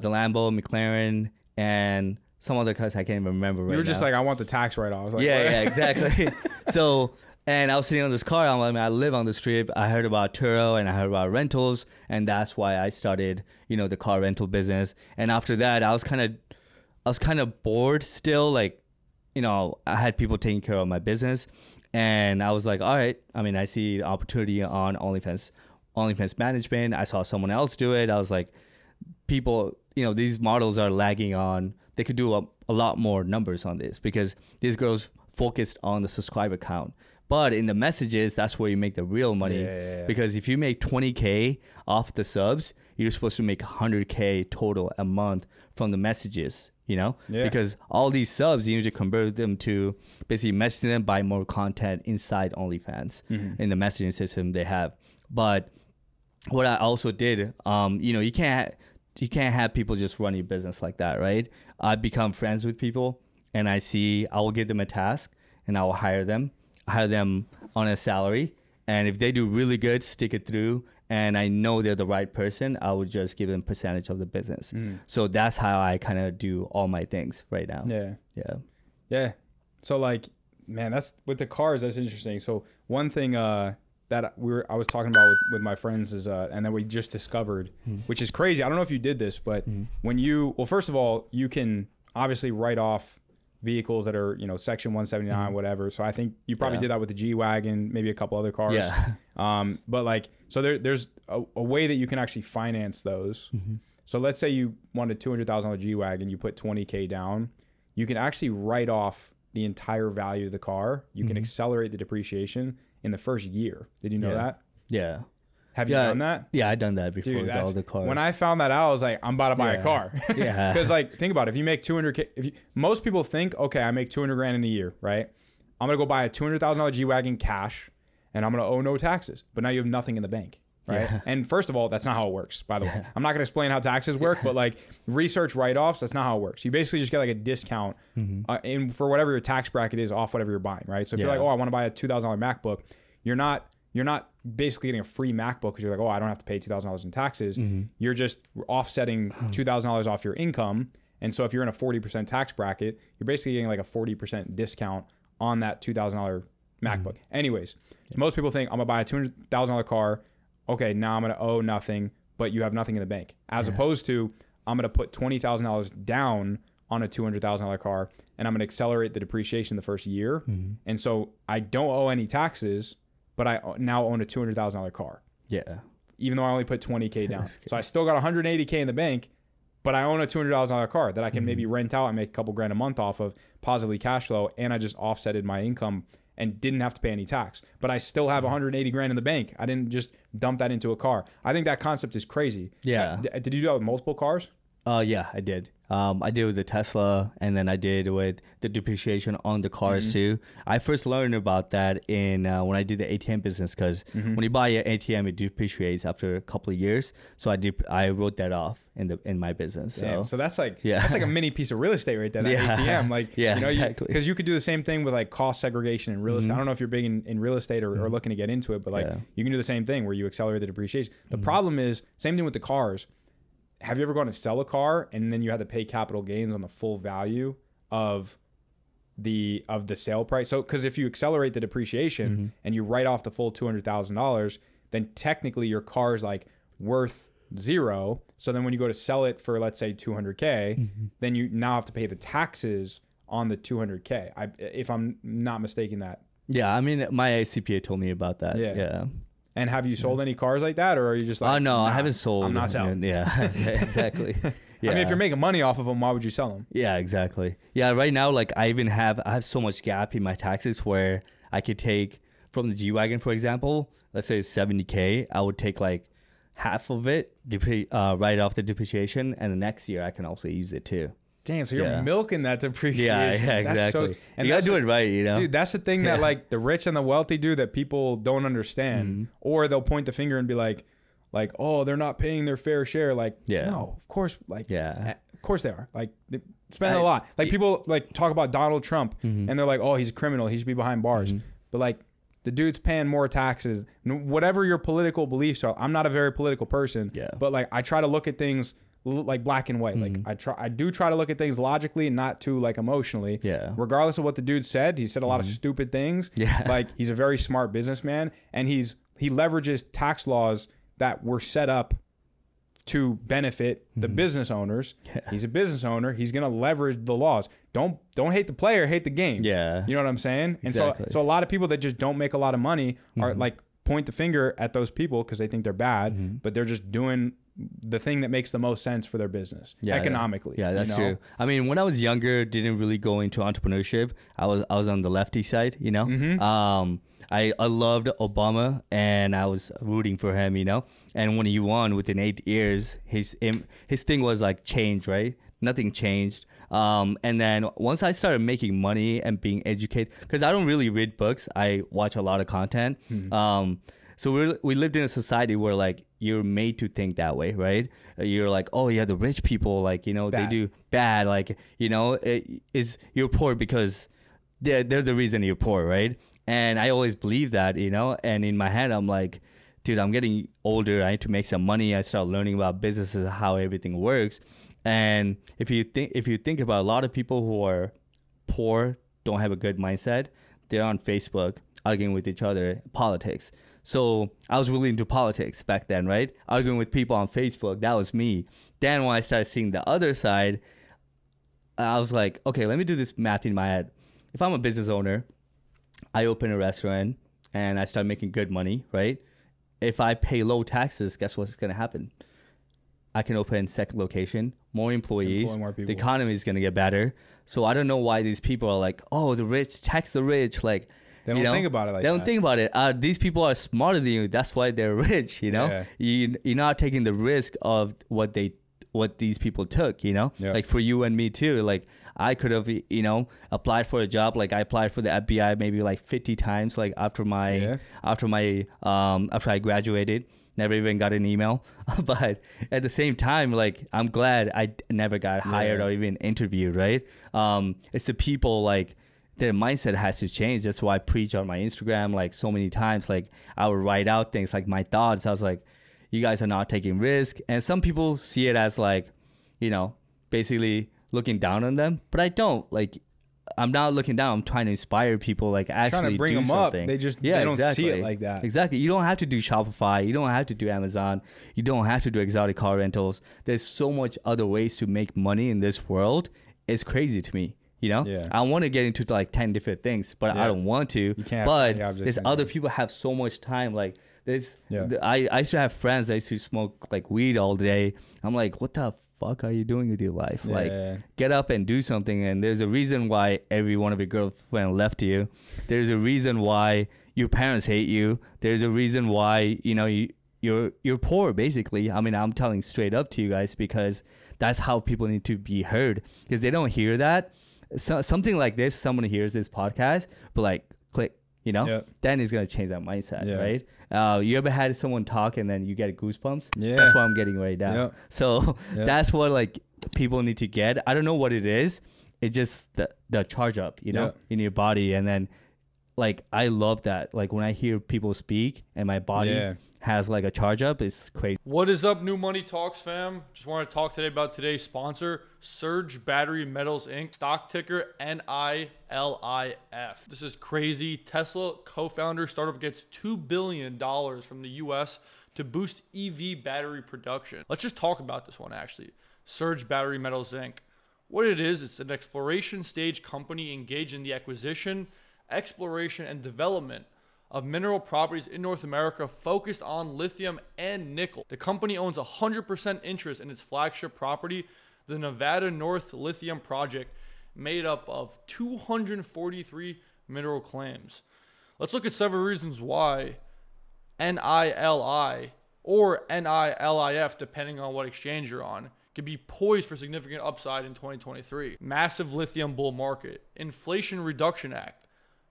the Lambo, McLaren, and some other cars I can't even remember right now. You were just like, I want the tax write-off. Like, yeah, exactly. So, and I was sitting on this car. I'm like, I live on the strip. I heard about Turo and I heard about rentals. And that's why I started, you know, the car rental business. And after that, I was kind of bored still. Like, you know, I had people taking care of my business. And I was like, all right, I mean, I see opportunity on Onlyfans Management. I saw someone else do it. I was like, people, you know, these models are lagging on. They could do a lot more numbers on this because these girls focused on the subscriber count. But in the messages, that's where you make the real money. Yeah. Because if you make 20K off the subs, you're supposed to make 100K total a month from the messages, you know? Yeah. Because all these subs, you need to convert them to basically messaging them, buy more content inside OnlyFans in the messaging system they have. But what I also did, you know, you can't have people just run your business like that, right? I become friends with people and I will give them a task and I will hire them on a salary. And if they do really good, stick it through. And I know they're the right person, I would just give them a percentage of the business. So that's how I kind of do all my things right now. Yeah. So like, man, that's with the cars. That's interesting. So one thing, that I was talking about with my friends is, and then we just discovered, which is crazy. I don't know if you did this, but well, first of all, you can obviously write off vehicles that are, you know, section 179, whatever. So I think you probably did that with the G-Wagon, maybe a couple other cars. Yeah. But like, so there's a way that you can actually finance those. So let's say you wanted $200,000 G-Wagon, you put 20K down, you can actually write off the entire value of the car. You can accelerate the depreciation in the first year. Did you know that? Yeah. Have you done that? Yeah, I've done that before. Dude, with all the cars. When I found that out, I was like, I'm about to buy a car. Yeah. Because like, think about it. If you make 200K, most people think, okay, I make 200 grand in a year, right? I'm going to go buy a $200,000 G-Wagon cash and I'm going to owe no taxes. But now you have nothing in the bank, right? Yeah. And first of all, that's not how it works, by the way. I'm not going to explain how taxes work, but like research write-offs, that's not how it works. You basically just get like a discount for whatever your tax bracket is off whatever you're buying, right? So if you're like, oh, I want to buy a $2,000 MacBook, you're not you're not basically getting a free MacBook because you're like, oh, I don't have to pay $2,000 in taxes. You're just offsetting $2,000 off your income. And so if you're in a 40% tax bracket, you're basically getting like a 40% discount on that $2,000 MacBook. Anyways, most people think I'm gonna buy a $200,000 car. Okay, now I'm gonna owe nothing, but you have nothing in the bank. As opposed to I'm gonna put $20,000 down on a $200,000 car, and I'm gonna accelerate the depreciation the first year. And so I don't owe any taxes, but I now own a $200,000 car. Yeah. Even though I only put $20K down. So I still got $180K in the bank, but I own a $200,000 car that I can maybe rent out and make a couple grand a month off of, positively cash flow, and I just offsetted my income and didn't have to pay any tax. But I still have 180 grand in the bank. I didn't just dump that into a car. I think that concept is crazy. Yeah. Did you do that with multiple cars? Yeah, I did. I did with the Tesla, and then I did with the depreciation on the cars too. I first learned about that in when I did the ATM business, because when you buy an ATM, it depreciates after a couple of years. So I wrote that off in my business. So that's like that's like a mini piece of real estate right there. That ATM, like exactly. Because you could do the same thing with like cost segregation in real estate. I don't know if you're big in real estate or looking to get into it, but like you can do the same thing where you accelerate the depreciation. The problem is same thing with the cars. Have you ever gone to sell a car and then you had to pay capital gains on the full value of the sale price? So, because if you accelerate the depreciation and you write off the full $200,000, then technically your car is like worth zero. So then when you go to sell it for, let's say, $200K, then you now have to pay the taxes on the $200K. If I'm not mistaken that. Yeah, I mean, my CPA told me about that. Yeah. And have you sold any cars like that, or are you just like, no, nah, I haven't sold. I'm not selling. Yeah, exactly. Yeah. I mean, if you're making money off of them, why would you sell them? Yeah, exactly. Yeah, right now, like I have so much gap in my taxes where I could take from the G-Wagon, for example, let's say it's 70K, I would take like half of it, write off the depreciation, and the next year I can also use it too. Damn, so you're milking that depreciation. Yeah, exactly. And you gotta do it right, you know? Dude, that's the thing that like the rich and the wealthy do that people don't understand. Or they'll point the finger and be like, oh, they're not paying their fair share. Like, no, of course, like, of course they are. Like, they spend a lot. Like, people like talk about Donald Trump and they're like, oh, he's a criminal, he should be behind bars. But like, the dude's paying more taxes. Whatever your political beliefs are, I'm not a very political person, but like, I try to look at things like black and white. Like I do try to look at things logically and not too like emotionally. Regardless of what the dude said, he said a lot of stupid things. Like, he's a very smart businessman, and he leverages tax laws that were set up to benefit the business owners. He's a business owner. He's gonna leverage the laws. Don't hate the player, hate the game. You know what I'm saying? And so a lot of people that just don't make a lot of money are like point the finger at those people because they think they're bad, but they're just doing the thing that makes the most sense for their business economically. Yeah, that's true. I mean, when I was younger, didn't really go into entrepreneurship. I was on the lefty side, you know. I loved Obama and I was rooting for him, you know. And when he won within 8 years, his thing was like change, right? Nothing changed. And then once I started making money and being educated, because I don't really read books, I watch a lot of content. So we lived in a society where like you're made to think that way, right? You're like, oh yeah, the rich people, like, you know, they do bad, like, you know, you're poor because they're the reason you're poor, right? And I always believe that, you know, and in my head I'm like, dude, I'm getting older, I need to make some money. I start learning about businesses, how everything works. And if you think about a lot of people who are poor, don't have a good mindset, they're on Facebook arguing with each other, politics. So I was really into politics back then, right? Arguing with people on Facebook, that was me. Then when I started seeing the other side, I was like, okay, let me do this math in my head. If I'm a business owner, I open a restaurant and I start making good money, right? If I pay low taxes, guess what's going to happen? I can open second location, more employees, more the economy is going to get better. So I don't know why these people are like, oh, the rich, tax the rich, like, they don't think about it like that. They don't think about it. These people are smarter than you. That's why they're rich, you know? You're not taking the risk of what these people took, you know? Like for you and me too. Like I could have, you know, applied for a job. Like I applied for the FBI maybe like 50 times, like after I graduated. Never even got an email. But at the same time, like I'm glad I never got hired or even interviewed, right? It's the people like their mindset has to change. That's why I preach on my Instagram like so many times. Like I would write out things like my thoughts. I was like, you guys are not taking risk. And some people see it as like, you know, basically looking down on them, but I don't. Like, I'm not looking down. I'm trying to inspire people, like actually trying to bring do them something. up. They just they don't see it like that. Exactly. You don't have to do Shopify. You don't have to do Amazon. You don't have to do exotic car rentals. There's so much other ways to make money in this world. It's crazy to me. You know, I want to get into like 10 different things, but I don't want to. You can't. But there's other people have so much time. Like there's, I used to have friends that used to smoke like weed all day. I'm like, what the fuck are you doing with your life? Like, get up and do something. And there's a reason why every one of your girlfriend left you. There's a reason why your parents hate you. There's a reason why, you know, you're poor, basically. I mean, I'm telling straight up to you guys because that's how people need to be heard, because they don't hear that. So, something like this, someone hears this podcast, but like click, you know, then it's going to change that mindset, right? You ever had someone talk and then you get goosebumps? That's what I'm getting right now. So that's what like people need to get. I don't know what it is. It's just the charge up, you know, in your body. And then like, I love that. Like when I hear people speak and my body has like a charge up, it's crazy. What is up, New Money Talks fam? Just want to talk today about today's sponsor, Surge Battery Metals Inc., stock ticker NILIF. This is crazy. Tesla co-founder startup gets $2 billion from the US to boost EV battery production. Let's just talk about this one actually. Surge Battery Metals Inc. What it is, it's an exploration stage company engaged in the acquisition, exploration, and development of mineral properties in North America focused on lithium and nickel. The company owns 100% interest in its flagship property, the Nevada North Lithium Project, made up of 243 mineral claims. Let's look at several reasons why NILI or NILIF, depending on what exchange you're on, could be poised for significant upside in 2023. Massive lithium bull market, Inflation Reduction Act.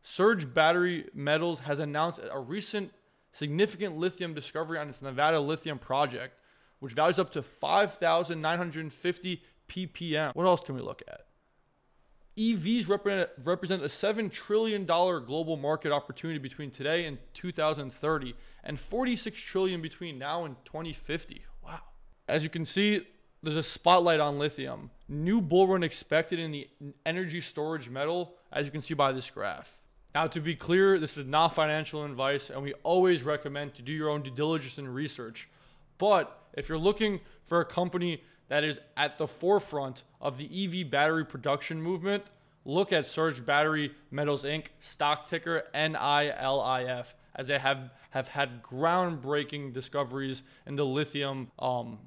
Surge Battery Metals has announced a recent significant lithium discovery on its Nevada Lithium Project, which values up to 5,950 ppm. What else can we look at? EVs represent a $7 trillion global market opportunity between today and 2030, and $46 trillion between now and 2050. Wow. As you can see, there's a spotlight on lithium. New bull run expected in the energy storage metal, as you can see by this graph. Now, to be clear, this is not financial advice, and we always recommend to do your own due diligence and research. But if you're looking for a company that is at the forefront of the EV battery production movement, look at Surge Battery Metals Inc., stock ticker NILIF, as they have had groundbreaking discoveries in the lithium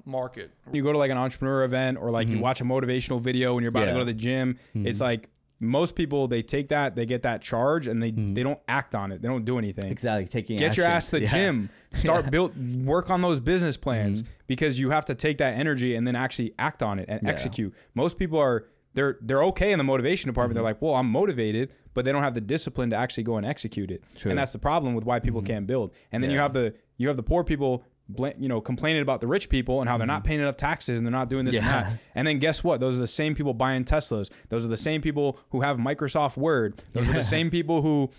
market. You go to like an entrepreneur event or like you watch a motivational video when you're about to go to the gym, it's like, most people, they take that, they get that charge, and they don't act on it. They don't do anything. Exactly. Get your ass to the gym. Start work on those business plans, because you have to take that energy and then actually act on it and execute. Most people are they're okay in the motivation department. They're like, well, I'm motivated, but they don't have the discipline to actually go and execute it. True. And that's the problem with why people can't build. And then you have the poor people, you know, complaining about the rich people and how they're not paying enough taxes and they're not doing this and that. And then guess what? Those are the same people buying Teslas. Those are the same people who have Microsoft Word. Those are the same people who,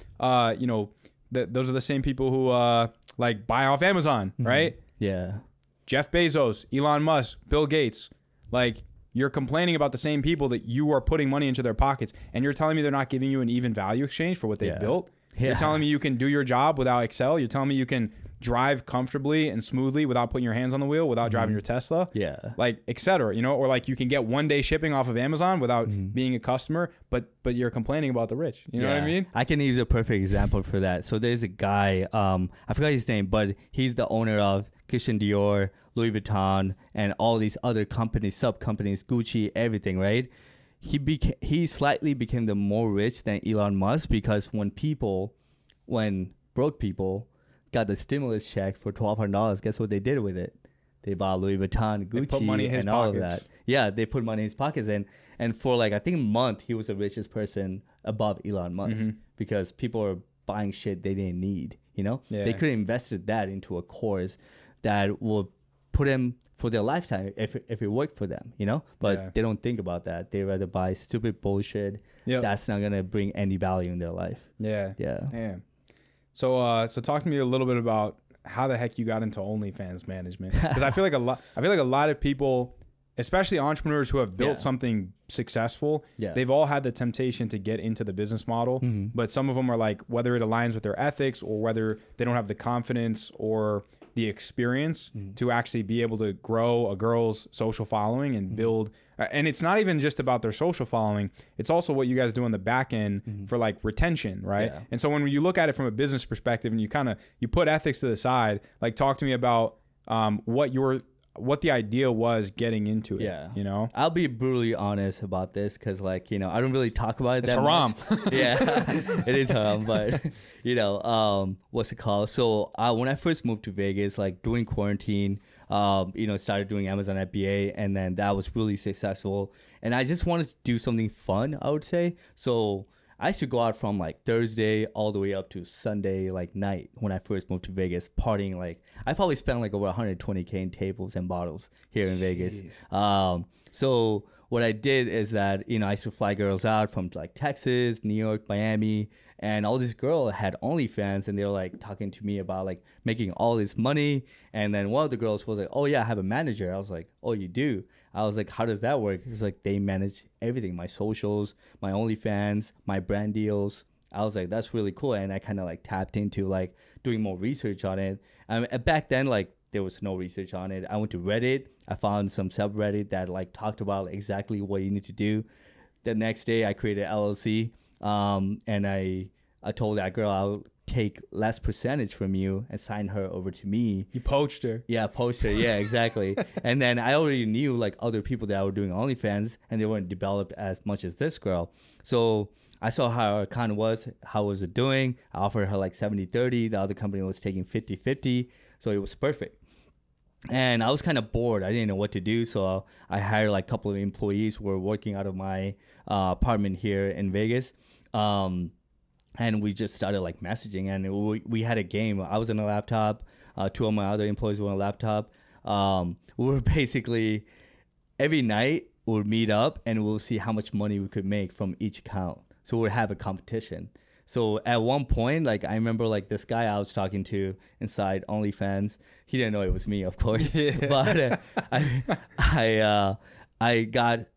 you know, those are the same people who like buy off Amazon, right? Yeah. Jeff Bezos, Elon Musk, Bill Gates. Like, you're complaining about the same people that you are putting money into their pockets, and you're telling me they're not giving you an even value exchange for what they've built. You're telling me you can do your job without Excel. You're telling me you can drive comfortably and smoothly without putting your hands on the wheel, without driving your Tesla. Like, et cetera, you know, or like you can get 1 day shipping off of Amazon without being a customer, but you're complaining about the rich. You know what I mean? I can use a perfect example for that. So there's a guy, I forgot his name, but he's the owner of Christian Dior, Louis Vuitton, and all these other companies, sub companies, Gucci, everything, right? He slightly became the more rich than Elon Musk, because when broke people got the stimulus check for $1,200, guess what they did with it? They bought Louis Vuitton, Gucci, and all of that. Yeah, they put money in his pockets, and for like I think a month he was the richest person above Elon Musk, because people are buying shit they didn't need. You know, they could have invested that into a course that will put them for their lifetime if it worked for them, you know. But they don't think about that. They rather buy stupid bullshit that's not gonna bring any value in their life. Yeah. So talk to me a little bit about how the heck you got into OnlyFans management, because I feel like a lot of people, especially entrepreneurs who have built something successful, they've all had the temptation to get into the business model, but some of them are like, whether it aligns with their ethics or whether they don't have the confidence or the experience to actually be able to grow a girl's social following and build. And it's not even just about their social following. It's also what you guys do on the back end for like retention, right? Yeah. And so when you look at it from a business perspective and you put ethics to the side, like talk to me about what the idea was getting into it. Yeah. You know, I'll be brutally honest about this because, like, you know, I don't really talk about it. It's haram. Yeah, it is haram. But, you know, what's it called? So when I first moved to Vegas, like during quarantine, you know, started doing Amazon FBA, and then that was really successful. And I just wanted to do something fun, I would say. So I used to go out from like Thursday all the way up to Sunday like night when I first moved to Vegas, partying. Like I probably spent like over 120K in tables and bottles here in Vegas. So what I did is that, you know, I used to fly girls out from like Texas, New York, Miami, and all these girls had OnlyFans, and they were like talking to me about like making all this money. And then one of the girls was like, "Oh yeah, I have a manager." I was like, "Oh, you do?" I was like, "How does that work?" It was like, they manage everything, my socials, my OnlyFans, my brand deals. I was like, that's really cool. And I kind of like tapped into like doing more research on it. Back then, like there was no research on it. I went to Reddit. I found some subreddit that like talked about like, exactly what you need to do. The next day I created LLC. And I told that girl I'll take less percentage from you and sign her over to me. You poached her. Yeah, poached her. Yeah, exactly. And then I already knew like other people that were doing OnlyFans, and they weren't developed as much as this girl. So I saw how her account was, how was it doing. I offered her like 70-30. The other company was taking 50-50. So it was perfect. And I was kind of bored. I didn't know what to do. So I hired like a couple of employees who were working out of my apartment here in Vegas. And we just started like messaging, and we had a game. I was on a laptop. Two of my other employees were on a laptop. We were basically every night we'll meet up and we'll see how much money we could make from each account. So we'll have a competition. So at one point, like I remember like this guy I was talking to inside OnlyFans, he didn't know it was me, of course. But I got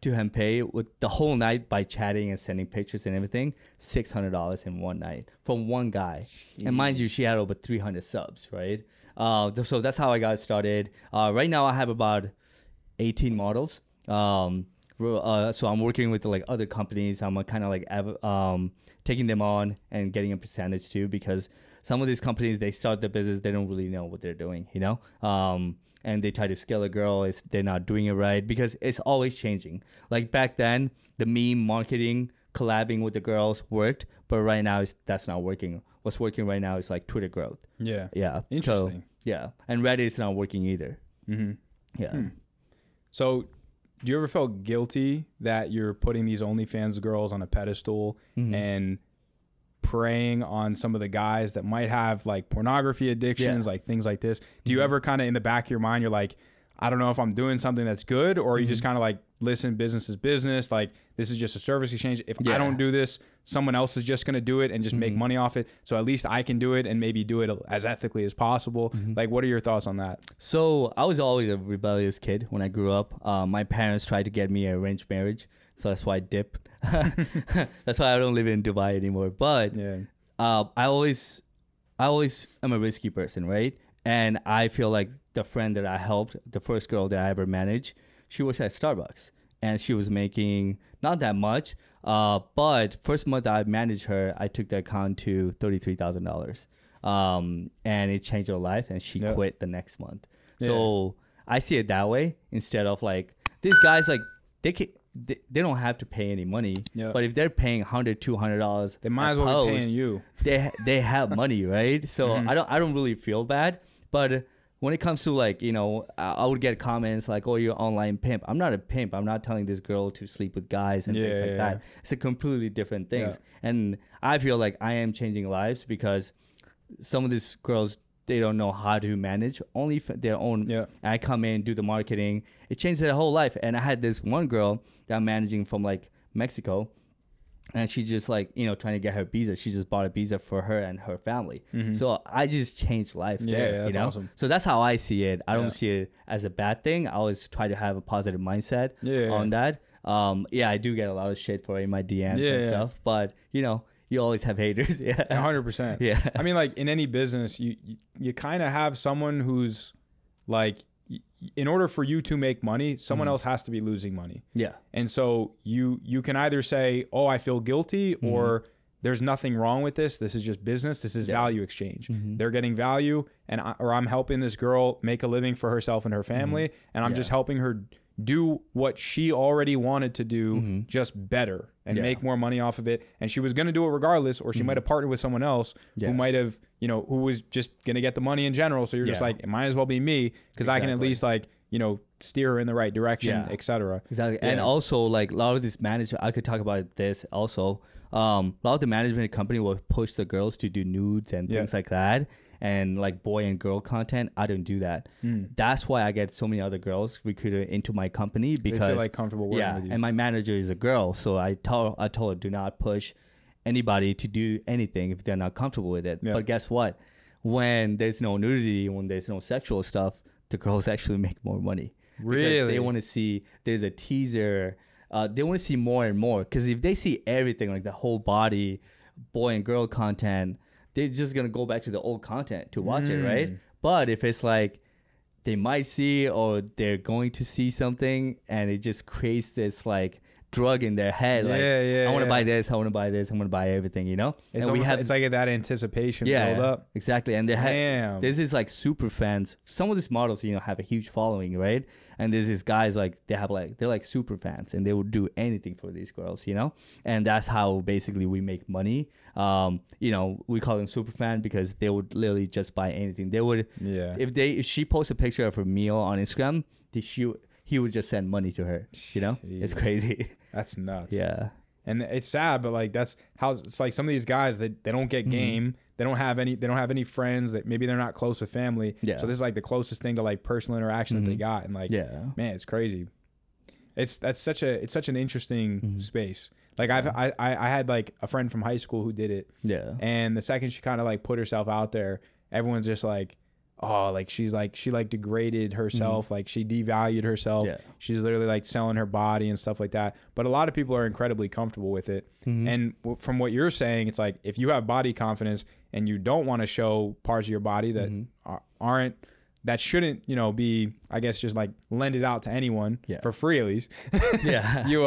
to him pay with the whole night by chatting and sending pictures and everything, $600 in one night from one guy. Jeez. And mind you, she had over 300 subs, right? So that's how I got started. Right now I have about 18 models. So I'm working with like other companies. I'm kind of like taking them on and getting a percentage too, because some of these companies, they start the business, they don't really know what they're doing, you know? And they try to scale a girl, they're not doing it right, because it's always changing. Like back then, the meme marketing, collabing with the girls worked, but right now that's not working. What's working right now is like Twitter growth. Yeah. Yeah. Interesting. So, yeah. And Reddit is not working either. Mm-hmm. Yeah. So do you ever feel guilty that you're putting these OnlyFans girls on a pedestal and preying on some of the guys that might have like pornography addictions, like things like this? Do you ever kind of in the back of your mind, you're like, I don't know if I'm doing something that's good, or you just kind of like, listen, business is business. Like this is just a service exchange. If I don't do this, someone else is just going to do it and just make money off it. So at least I can do it and maybe do it as ethically as possible. Like, what are your thoughts on that? So I was always a rebellious kid when I grew up. My parents tried to get me an arranged marriage. So that's why I dipped. That's why I don't live in Dubai anymore. But I always am a risky person, right? And I feel like the friend that I helped, the first girl that I ever managed, she was at Starbucks and she was making not that much. But first month I managed her, I took the account to $33,000. And it changed her life, and she quit the next month. So I see it that way, instead of like these guys, like they don't have to pay any money, but if they're paying $100, $200, they might as well be paying you. They have money, right? So I don't really feel bad. But when it comes to like, you know, I would get comments like, "Oh, you're online pimp." I'm not a pimp. I'm not telling this girl to sleep with guys and things like that. It's a completely different things. And I feel like I am changing lives, because some of these girls they don't know how to manage only their own. Yeah. And I come in, do the marketing. It changed their whole life. And I had this one girl that I'm managing from like Mexico, and she just like, you know, trying to get her visa. She just bought a visa for her and her family. So I just changed life there. Yeah, that's you know? awesome. So that's how I see it. I don't see it as a bad thing. I always try to have a positive mindset on that. Yeah, I do get a lot of shit for it in my DMs and stuff, but you know, you always have haters. 100%. Yeah. I mean, like in any business, you kind of have someone who's like, in order for you to make money, someone else has to be losing money. Yeah. And so you can either say, oh, I feel guilty, or there's nothing wrong with this. This is just business. This is value exchange. They're getting value, or I'm helping this girl make a living for herself and her family, and I'm just helping her do what she already wanted to do, just better, and make more money off of it. And she was going to do it regardless, or she might have partnered with someone else who might have, you know, who was just going to get the money in general. So you're just like, it might as well be me, because I can at least like, you know, steer her in the right direction, etc. Exactly. And also like a lot of this management, I could talk about this also. A lot of the management company will push the girls to do nudes and things like that. And like boy and girl content, I don't do that. That's why I get so many other girls recruited into my company, because they feel like comfortable working with you. And my manager is a girl, so I told her, do not push anybody to do anything if they're not comfortable with it. But guess what? When there's no nudity, when there's no sexual stuff, the girls actually make more money. Really? Because they want to see there's a teaser. They want to see more and more, because if they see everything, like the whole body, boy and girl content, they're just going to go back to the old content to watch it, right? But if it's like they might see, or they're going to see something, and it just creates this like drug in their head, like I want to buy this, I want to buy this, I'm going to buy everything, you know? It's and it's like that anticipation build up. Exactly. And there's this like super fans. Some of these models, you know, have a huge following, right? And there's these guys like they're like super fans, and they would do anything for these girls, you know? And that's how basically we make money. You know, we call them super fan because they would literally just buy anything. They would, if she posts a picture of her meal on Instagram, he would just send money to her, you know? Jeez. It's crazy. That's nuts. Yeah. And it's sad, but like that's how it's like some of these guys, they don't get game. They don't have any friends, that maybe they're not close with family. Yeah. So this is like the closest thing to like personal interaction that they got. And like, man, it's crazy. It's such an interesting space. Like I had like a friend from high school who did it. Yeah. And the second she kind of like put herself out there, everyone's just like, oh, like she degraded herself, like she devalued herself. Yeah. She's literally like selling her body and stuff like that. But a lot of people are incredibly comfortable with it. And from what you're saying, it's like if you have body confidence and you don't want to show parts of your body that that shouldn't, you know, be, I guess, just like lend it out to anyone for free at least. You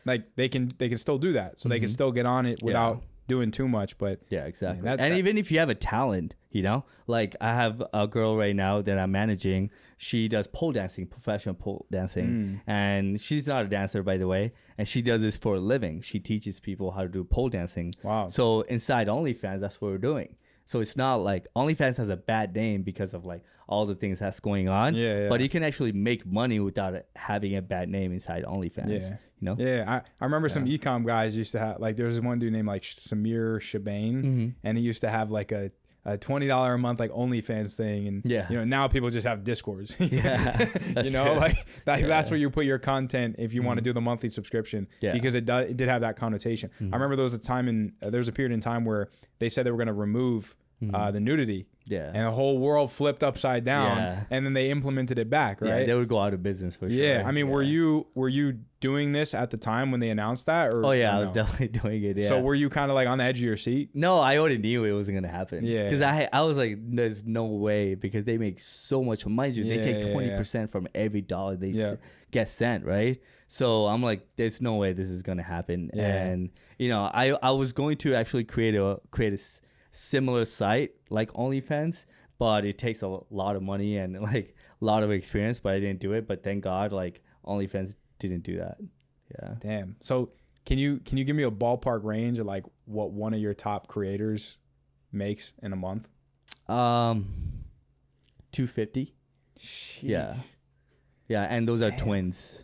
like they can still do that, so they can still get on it without doing too much. But exactly. And even if you have a talent, you know, like I have a girl right now that I'm managing. She does pole dancing, professional pole dancing, and she's not a dancer, by the way, and she does this for a living. She teaches people how to do pole dancing. Wow. So inside OnlyFans, that's what we're doing. So it's not like OnlyFans has a bad name because of like all the things that's going on. But you can actually make money without it having a bad name inside OnlyFans. You know? I remember some e-com guys used to have, like, there was one dude named like Samir Shabane, and he used to have like a $20 a month like OnlyFans thing, and you know, now people just have Discords. You know, like that's where you put your content if you want to do the monthly subscription, because it did have that connotation. I remember there was a period in time where they said they were going to remove the nudity. And the whole world flipped upside down, and then they implemented it back, right? Yeah, they would go out of business for sure. I mean, were you doing this at the time when they announced that? Or, I was definitely doing it, So were you kind of like on the edge of your seat? No, I already knew it wasn't going to happen. Because I was like, there's no way, because they make so much. Mind you, they take 20% from every dollar they get sent, right? So I'm like, there's no way this is going to happen. And, you know, I was going to actually create a similar site like OnlyFans, but it takes a lot of money and like a lot of experience, but I didn't do it. But thank God, like OnlyFans didn't do that. Damn. So can you give me a ballpark range of like what one of your top creators makes in a month? 250. Sheesh. Yeah, and those are twins.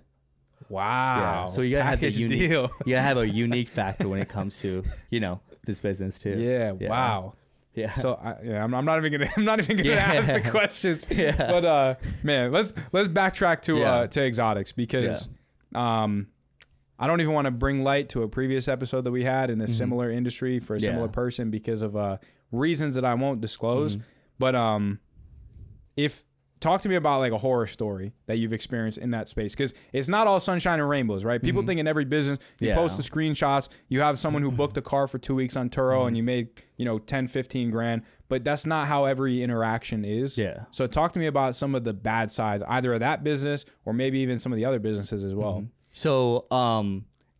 Wow. So you gotta have a unique deal. You gotta have a unique factor when it comes to, you know, this business too. Wow. Yeah. So I'm not even gonna ask the questions. Yeah. But man, let's backtrack to exotics, because I don't even want to bring light to a previous episode that we had in a similar industry for a similar person because of reasons that I won't disclose. But talk to me about like a horror story that you've experienced in that space, because it's not all sunshine and rainbows, right? People think in every business you post the screenshots, you have someone who booked a car for 2 weeks on Turo and you made 10, 15 grand, but that's not how every interaction is. Yeah. So talk to me about some of the bad sides, either of that business or maybe even some of the other businesses as well. So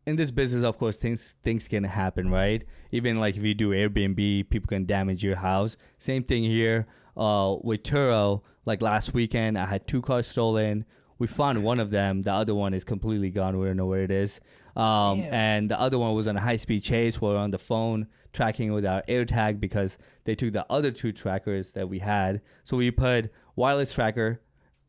in this business, of course, things can happen, right? Even like if you do Airbnb, people can damage your house. Same thing here with Turo. Like last weekend, I had 2 cars stolen. We found one of them. The other one is completely gone. We don't know where it is. And the other one was on a high-speed chase. We're on the phone tracking with our AirTag because they took the other 2 trackers that we had. So we put wireless tracker.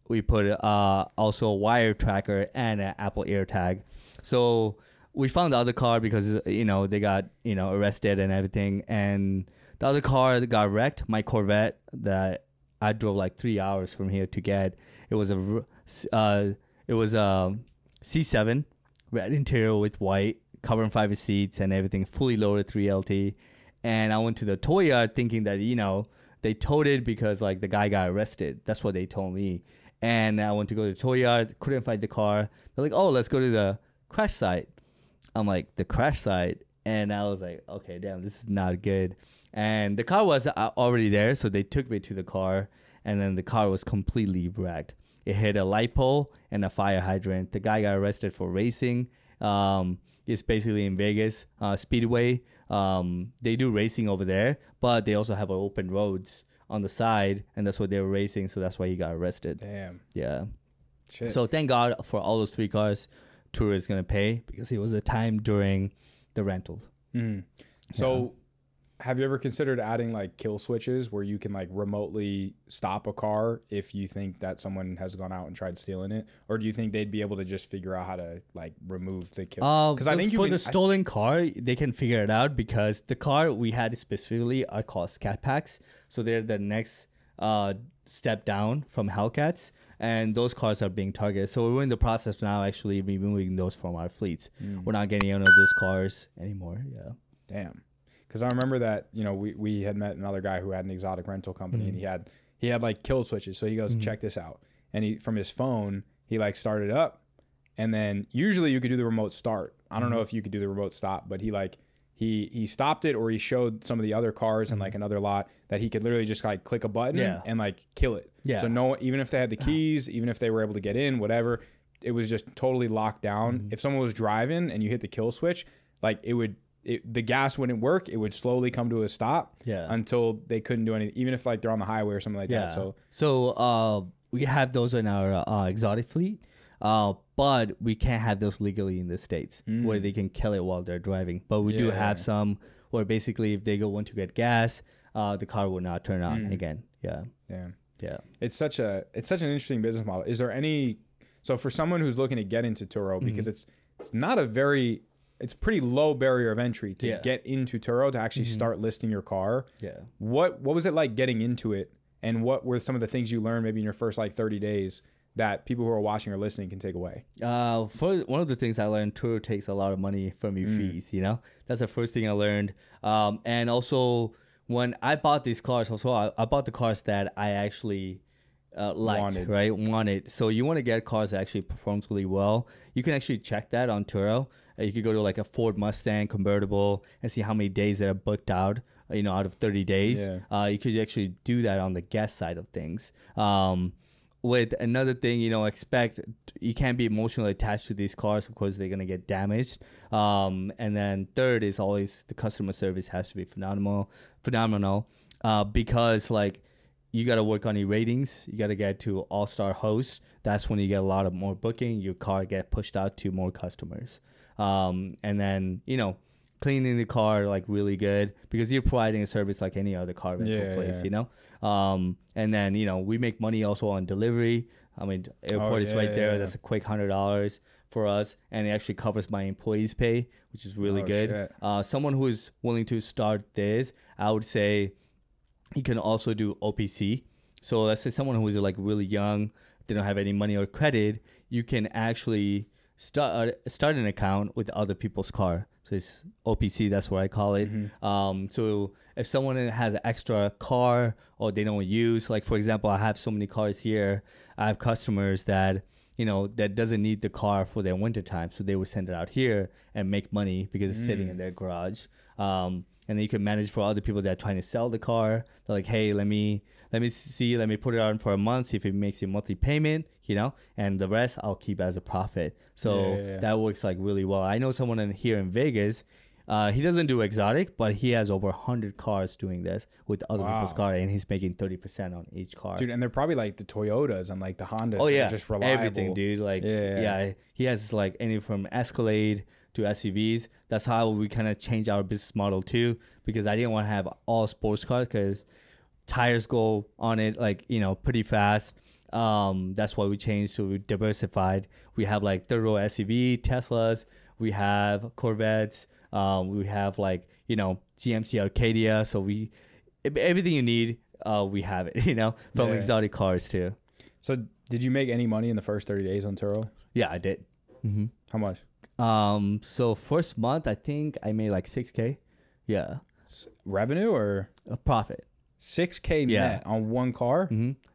We put also a wire tracker and an Apple AirTag. So we found the other car because, they got, arrested and everything. And the other car that got wrecked, my Corvette that I drove like 3 hours from here to get. It was a C7, red interior with white, carbon fiber seats and everything, fully loaded 3LT. And I went to the tow yard thinking that, they towed it because like the guy got arrested. That's what they told me. And I went to go to the tow yard, couldn't find the car. They're like, oh, let's go to the crash site. I'm like, the crash site? And I was like, okay, damn, this is not good. And the car was already there, so they took me to the car, and then the car was completely wrecked. It hit a light pole and a fire hydrant. The guy got arrested for racing. It's basically in Vegas, Speedway. They do racing over there, but they also have open roads on the side, and that's what they were racing, so that's why he got arrested. Damn. Yeah. Shit. So thank God for all those 3 cars. Turo is going to pay because it was a time during the rental. So have you ever considered adding like kill switches where you can like remotely stop a car if you think that someone has gone out and tried stealing it? Or do you think they'd be able to just figure out how to like remove the kill? Because I think for the stolen car, they can figure it out because the car we had specifically are called Scat Packs. So they're the next step down from Hellcats. And those cars are being targeted. So we're in the process now actually removing those from our fleets. We're not getting any of those cars anymore. Yeah. Damn. Because I remember that, we had met another guy who had an exotic rental company and he had like kill switches. So he goes, check this out. And from his phone, he like started up, and then usually you could do the remote start. I don't know if you could do the remote stop, but he stopped it, or he showed some of the other cars in like another lot that he could literally just like click a button and like kill it. Yeah. So even if they had the keys, even if they were able to get in, whatever, it was just totally locked down. If someone was driving and you hit the kill switch, like the gas wouldn't work. It would slowly come to a stop until they couldn't do anything, even if like they're on the highway or something like that. So we have those in our exotic fleet, but we can't have those legally in the States where they can kill it while they're driving. But we do have some where basically if they want to get gas, the car will not turn on again. Yeah. Damn. Yeah. It's such an interesting business model. Is there so for someone who's looking to get into Turo, because it's not it's pretty low barrier of entry to get into Turo, to actually start listing your car. Yeah. What was it like getting into it, and what were some of the things you learned maybe in your first like 30 days that people who are watching or listening can take away? For one of the things I learned, Turo takes a lot of money from your fees. That's the first thing I learned. And also when I bought these cars, I bought the cars that I actually wanted. So you want to get cars that actually performs really well. You can actually check that on Turo. You could go to like a Ford Mustang convertible and see how many days that are booked out, out of 30 days. You could actually do that on the guest side of things. With another thing, expect you can't be emotionally attached to these cars. Of course, they're going to get damaged. And then third is always the customer service has to be phenomenal, because like you got to work on your ratings. You got to get to all-star host. That's when you get a lot of more booking. Your car get pushed out to more customers. And then, cleaning the car like really good, because you're providing a service like any other car rental place, and then, we make money also on delivery. I mean, airport is right there. That's a quick $100 for us. And it actually covers my employees' pay, which is really good. Someone who is willing to start this, I would say you can also do OPC. So let's say someone who is like really young, they don't have any money or credit, you can actually start an account with other people's car. So it's OPC, that's what I call it. So if someone has an extra car or they don't use, like for example, I have so many cars here. I have customers that, you know, that doesn't need the car for their winter time. So they would send it out here and make money because it's sitting in their garage. And then you can manage for other people that are trying to sell the car. They're like, hey, let me put it on for a month, see if it makes you monthly payment, you know, and the rest I'll keep as a profit. So that works like really well. I know someone here in Vegas, he doesn't do exotic, but he has over 100 cars doing this with other people's car, and he's making 30% on each car. Dude, and they're probably like the Toyotas and like the Hondas. Oh yeah, just reliable. everything, dude. Like he has like anything from Escalade to SUVs. That's how we kind of change our business model too, because I didn't want to have all sports cars because tires go on it like, you know, pretty fast. That's why we changed, so we diversified. We have like third row SUV Teslas, we have Corvettes, we have like, you know, GMC Arcadia. So everything you need, we have it, you know, from exotic cars too. So did you make any money in the first 30 days on Turo? Yeah, I did. How much? So first month I think I made like 6K. Yeah. Revenue or a profit? 6K net on one car.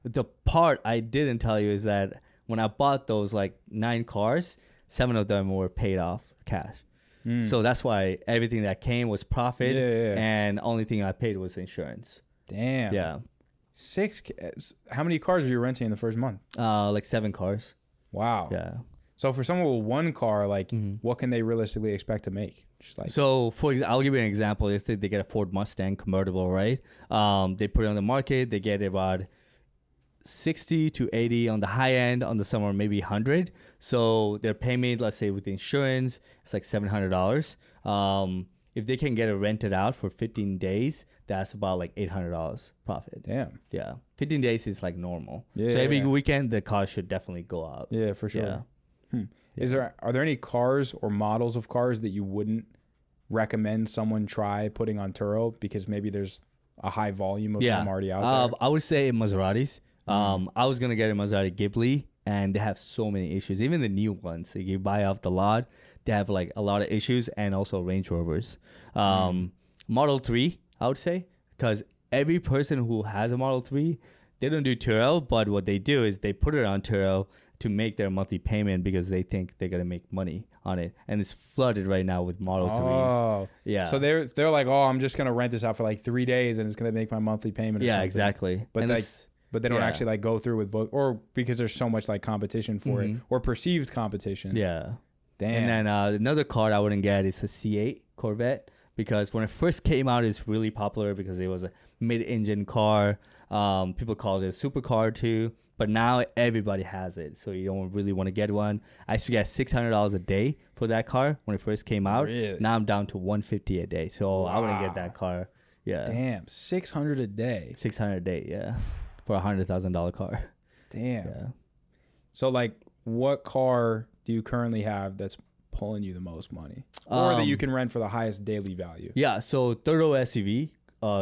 The part I didn't tell you is that when I bought those like 9 cars, 7 of them were paid off cash. So that's why everything that came was profit, and only thing I paid was insurance. Damn. Yeah. 6K. How many cars were you renting in the first month? Like 7 cars. Wow. Yeah. So for someone with one car, like what can they realistically expect to make? Just like, so for example, I'll give you an example. Let's say they get a Ford Mustang convertible, right? They put it on the market. They get about 60 to 80 on the high end, on the summer maybe 100. So their payment, let's say with insurance, it's like $700. If they can get it rented out for 15 days, that's about like $800 profit. Damn. Yeah. 15 days is like normal. Yeah. So every weekend the car should definitely go out. Yeah, for sure. Yeah. Are there any cars or models of cars that you wouldn't recommend someone try putting on Turo because maybe there's a high volume of them already out there? I would say Maseratis. I was gonna get a Maserati Ghibli, and they have so many issues. Even the new ones, like you buy off the lot, they have like a lot of issues, and also Range Rovers. Model 3, I would say, because every person who has a Model 3, they don't do Turo, but what they do is they put it on Turo to make their monthly payment because they think they're gonna make money on it, and it's flooded right now with Model 3s. Yeah. So they're like, oh, I'm just gonna rent this out for like 3 days, and it's gonna make my monthly payment. Or something. Exactly. But but they don't actually like go through with both, or because there's so much like competition for it, or perceived competition. Yeah. Damn. And then another car I wouldn't get is a C8 Corvette, because when it first came out, it's really popular because it was a mid-engine car. People called it a supercar too. But now everybody has it, so you don't really want to get one. I used to get $600 a day for that car when it first came out. Really? Now I'm down to $150 a day, so I wouldn't get that car. Yeah. Damn, $600 a day. $600 a day, yeah, for a $100,000 car. Damn. Yeah. So like, what car do you currently have that's pulling you the most money, or that you can rent for the highest daily value? Yeah. So third row SUV.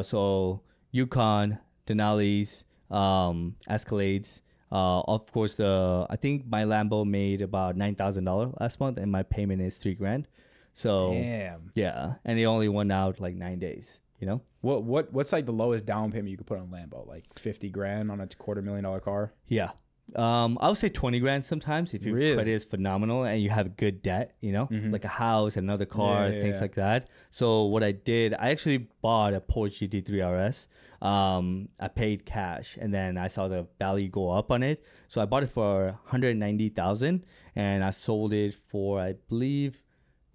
So Yukon, Denali's, Escalades. Of course, I think my Lambo made about $9,000 last month, and my payment is $3,000. So damn. Yeah, and it only went out like 9 days. You know. What's like the lowest down payment you could put on Lambo? Like $50,000 on a $250,000 car? Yeah. I would say $20,000 sometimes if your credit is phenomenal and you have good debt, you know, like a house, another car, things like that. So what I did, I actually bought a Porsche GT3 RS. I paid cash, and then I saw the value go up on it. So I bought it for $190,000, and I sold it for, I believe,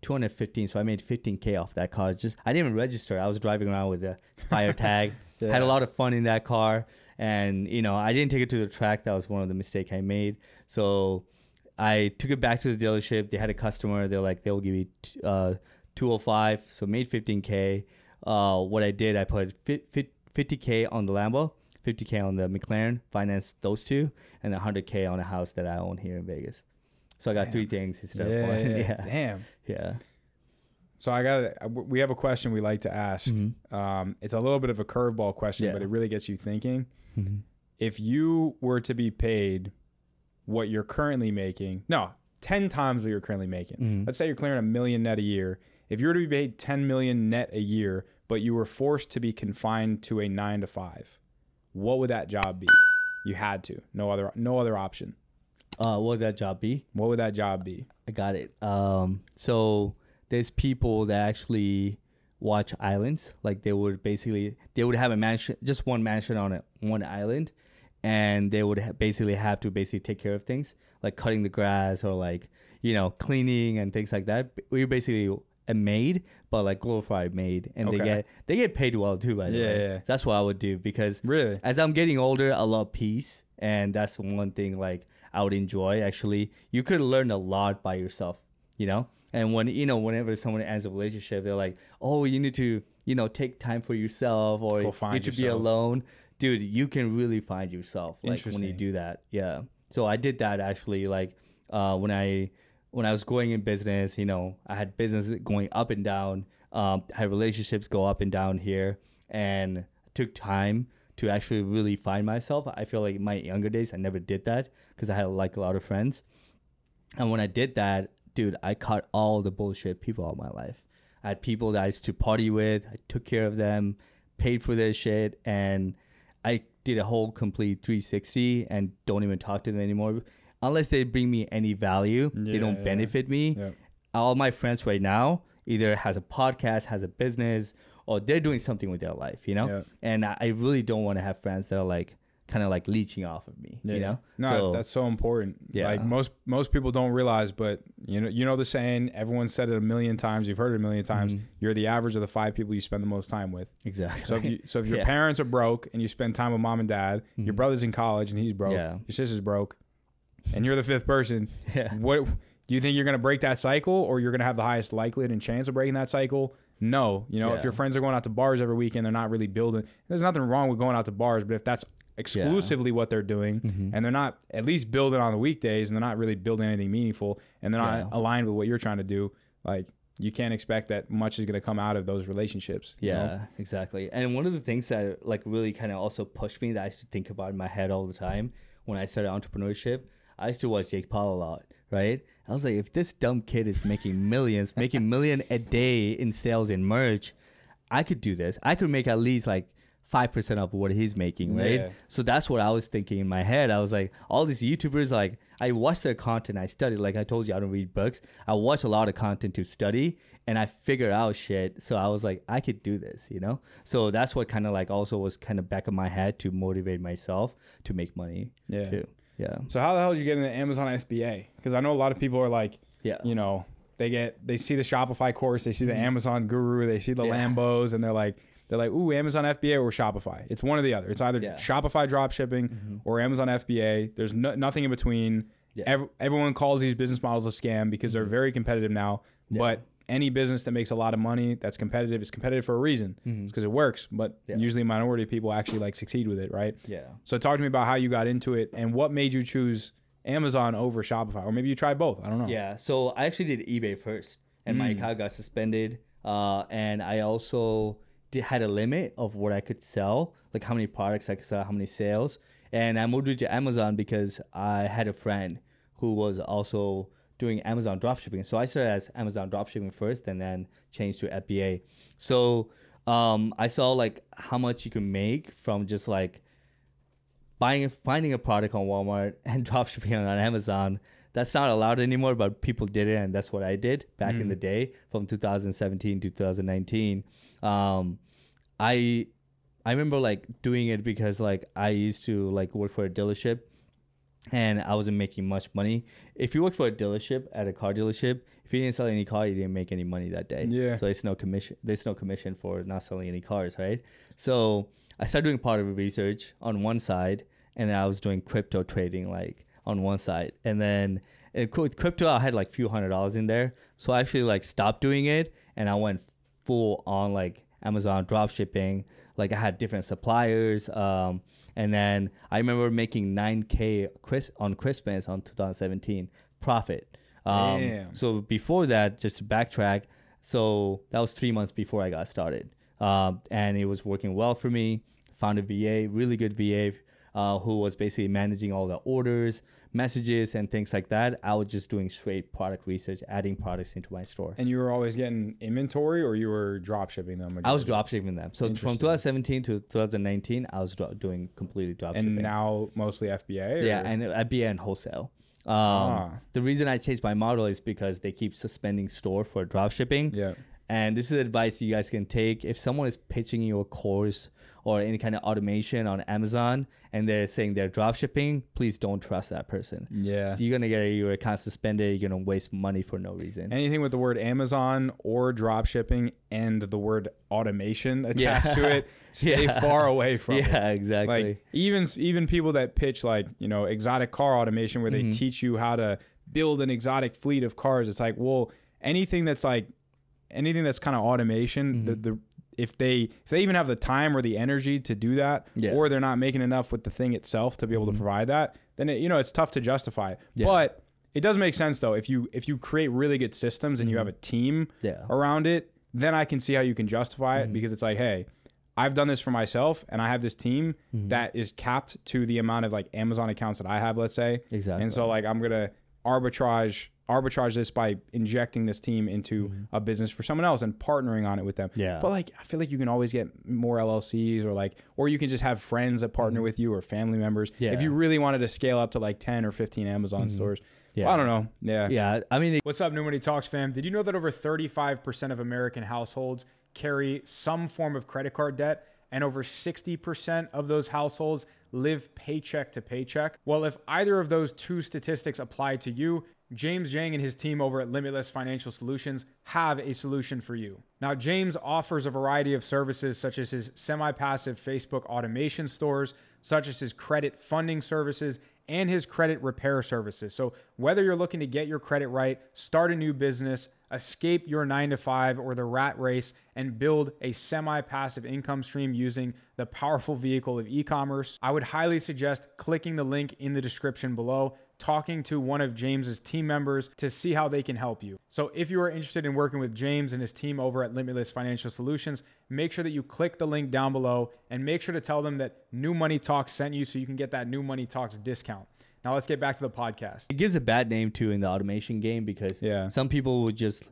$215,000. So I made $15,000 off that car. I didn't even register. I was driving around with a Spire tag. Had a lot of fun in that car. And, you know, I didn't take it to the track. That was one of the mistakes I made. So I took it back to the dealership. They had a customer. They're like, they'll give you $205,000. So made $15,000. What I did, I put $50,000 on the Lambo, $50,000 on the McLaren, financed those two, and $100,000 on a house that I own here in Vegas. So I got 3 things instead of one. Damn. Yeah. So we have a question we like to ask. It's a little bit of a curveball question, but it really gets you thinking. If you were to be paid what you're currently making, 10 times what you're currently making. Let's say you're clearing $1 million net a year. If you were to be paid $10 million net a year, but you were forced to be confined to a 9 to 5, what would that job be? You had to. No other option. What would that job be? What would that job be? I got it. So there's people that actually watch islands. Like they would have a mansion, just one mansion on one island, and they would basically have to take care of things like cutting the grass or like, cleaning and things like that. We're basically a maid, but like glorified maid, and they get paid well too, by the way. Yeah. That's what I would do, because really, as I'm getting older, I love peace, and that's one thing like I would enjoy. Actually, you could learn a lot by yourself, And whenever someone ends a relationship, they're like, oh, you need to, take time for yourself, or you need to be alone. Dude, you can really find yourself like when you do that. Yeah. So I did that actually, like when I was growing in business, I had business going up and down, had relationships go up and down here, and took time to actually really find myself. I feel like in my younger days, I never did that because I had like a lot of friends. And when I did that, dude, I cut all the bullshit people out of my life. I had people that I used to party with. I took care of them, paid for their shit, and I did a whole complete 360 and don't even talk to them anymore. Unless they bring me any value, they don't benefit me. Yeah. All my friends right now either has a podcast, has a business, or they're doing something with their life, Yeah. And I really don't want to have friends that are like kind of like leeching off of me, No, so, that's so important. Yeah. Like most people don't realize, but you know the saying, everyone said it a million times, you've heard it a million times, you're the average of the 5 people you spend the most time with. Exactly. So if your parents are broke and you spend time with mom and dad, your brother's in college and he's broke, your sister's broke, and you're the 5th person, what do you think you're going to break that cycle, or you're going to have the highest likelihood and chance of breaking that cycle? No. If your friends are going out to bars every weekend, they're not really building. There's nothing wrong with going out to bars, but if that's exclusively what they're doing, and they're not at least building on the weekdays, and they're not really building anything meaningful, and they're not aligned with what you're trying to do, like, you can't expect that much is going to come out of those relationships. Exactly. And one of the things that like really kind of also pushed me, that I used to think about in my head all the time when I started entrepreneurship, I used to watch Jake Paul a lot, right? I was like, if this dumb kid is making millions, making $1 million a day in sales and merch, I could do this. I could make at least like 5% of what he's making, right? Yeah. So that's what I was thinking in my head. I was like, all these YouTubers, like, I watch their content, I study. Like I told you, I don't read books. I watch a lot of content to study, and I figure out shit. So I was like, I could do this, So that's what kind of like also was kind of back of my head to motivate myself to make money too. Yeah. So how the hell did you get into Amazon FBA? Because I know a lot of people are like, they see the Shopify course, they see the Amazon guru, they see the Lambos, and they're like, ooh, Amazon FBA or Shopify. It's one or the other. It's either Shopify dropshipping or Amazon FBA. There's nothing in between. Yeah. Everyone calls these business models a scam because they're very competitive now. Yeah. But any business that makes a lot of money that's competitive is competitive for a reason. It's because it works. But usually a minority of people actually like succeed with it, right? Yeah. So talk to me about how you got into it and what made you choose Amazon over Shopify, or maybe you tried both. I don't know. Yeah. So I actually did eBay first, and my account got suspended. And I also had a limit of what I could sell, like how many products I could sell, how many sales. And I moved to Amazon because I had a friend who was also doing Amazon dropshipping. So I started as Amazon dropshipping first, and then changed to FBA. So I saw like how much you can make from just like finding a product on Walmart and dropshipping it on Amazon. That's not allowed anymore, but people did it, and that's what I did back in the day from 2017 to 2019. I remember like doing it because like I used to like work for a dealership, and I wasn't making much money. If you work for a dealership at a car dealership, if you didn't sell any car, you didn't make any money that day. Yeah. So there's no commission for not selling any cars, right? So I started doing part of the research on one side, and then I was doing crypto trading like on one side. And then with crypto, I had like a few $100s in there. So I actually like stopped doing it, and I went full on like Amazon dropshipping. Like I had different suppliers. And then I remember making $9K on Christmas on 2017 profit. So before that, just to backtrack, So that was 3 months before I got started. And it was working well for me. Found a VA, really good VA, who was basically managing all the orders, messages, and things like that. I was just doing straight product research, adding products into my store. And you were always getting inventory, or you were drop shipping them? I was drop shipping them. So from 2017 to 2019, I was doing completely drop shipping. And now mostly FBA? Yeah, and FBA and wholesale. The reason I changed my model is because they keep suspending store for drop shipping. Yeah. And this is advice you guys can take. If someone is pitching you a course or any kind of automation on Amazon and they're saying they're drop shipping, please don't trust that person. Yeah. You're going to get your account suspended. You're going to waste money for no reason. Anything with the word Amazon or drop shipping and the word automation attached to it, stay far away from it. Yeah, exactly. Like even people that pitch like, you know, exotic car automation where they teach you how to build an exotic fleet of cars. It's like, well, anything that's kind of automation, if they even have the time or the energy to do that, or they're not making enough with the thing itself to be able to provide that, then it's tough to justify it. Yeah. But it does make sense though. If you create really good systems and you have a team around it, then I can see how you can justify it, because it's like, hey, I've done this for myself and I have this team that is capped to the amount of like Amazon accounts that I have, let's say. Exactly. And so like I'm gonna arbitrage this by injecting this team into a business for someone else and partnering on it with them. Yeah. But like, I feel like you can always get more LLCs or you can just have friends that partner with you or family members. Yeah. If you really wanted to scale up to like 10 or 15 Amazon stores. Yeah. Well, I don't know. Yeah. Yeah. I mean, what's up, New Money Talks fam? Did you know that over 35% of American households carry some form of credit card debt, and over 60% of those households live paycheck to paycheck? Well, if either of those two statistics apply to you, James Zhang and his team over at Limitless Financial Solutions have a solution for you. Now, James offers a variety of services such as his semi-passive Facebook automation stores, such as his credit funding services, and his credit repair services. So whether you're looking to get your credit right, start a new business, escape your 9-to-5 or the rat race, and build a semi-passive income stream using the powerful vehicle of e-commerce, I would highly suggest clicking the link in the description below, talking to one of James's team members to see how they can help you. So if you are interested in working with James and his team over at Limitless Financial Solutions, make sure that you click the link down below and make sure to tell them that New Money Talks sent you so you can get that New Money Talks discount. Now let's get back to the podcast. It gives a bad name too in the automation game, because some people would just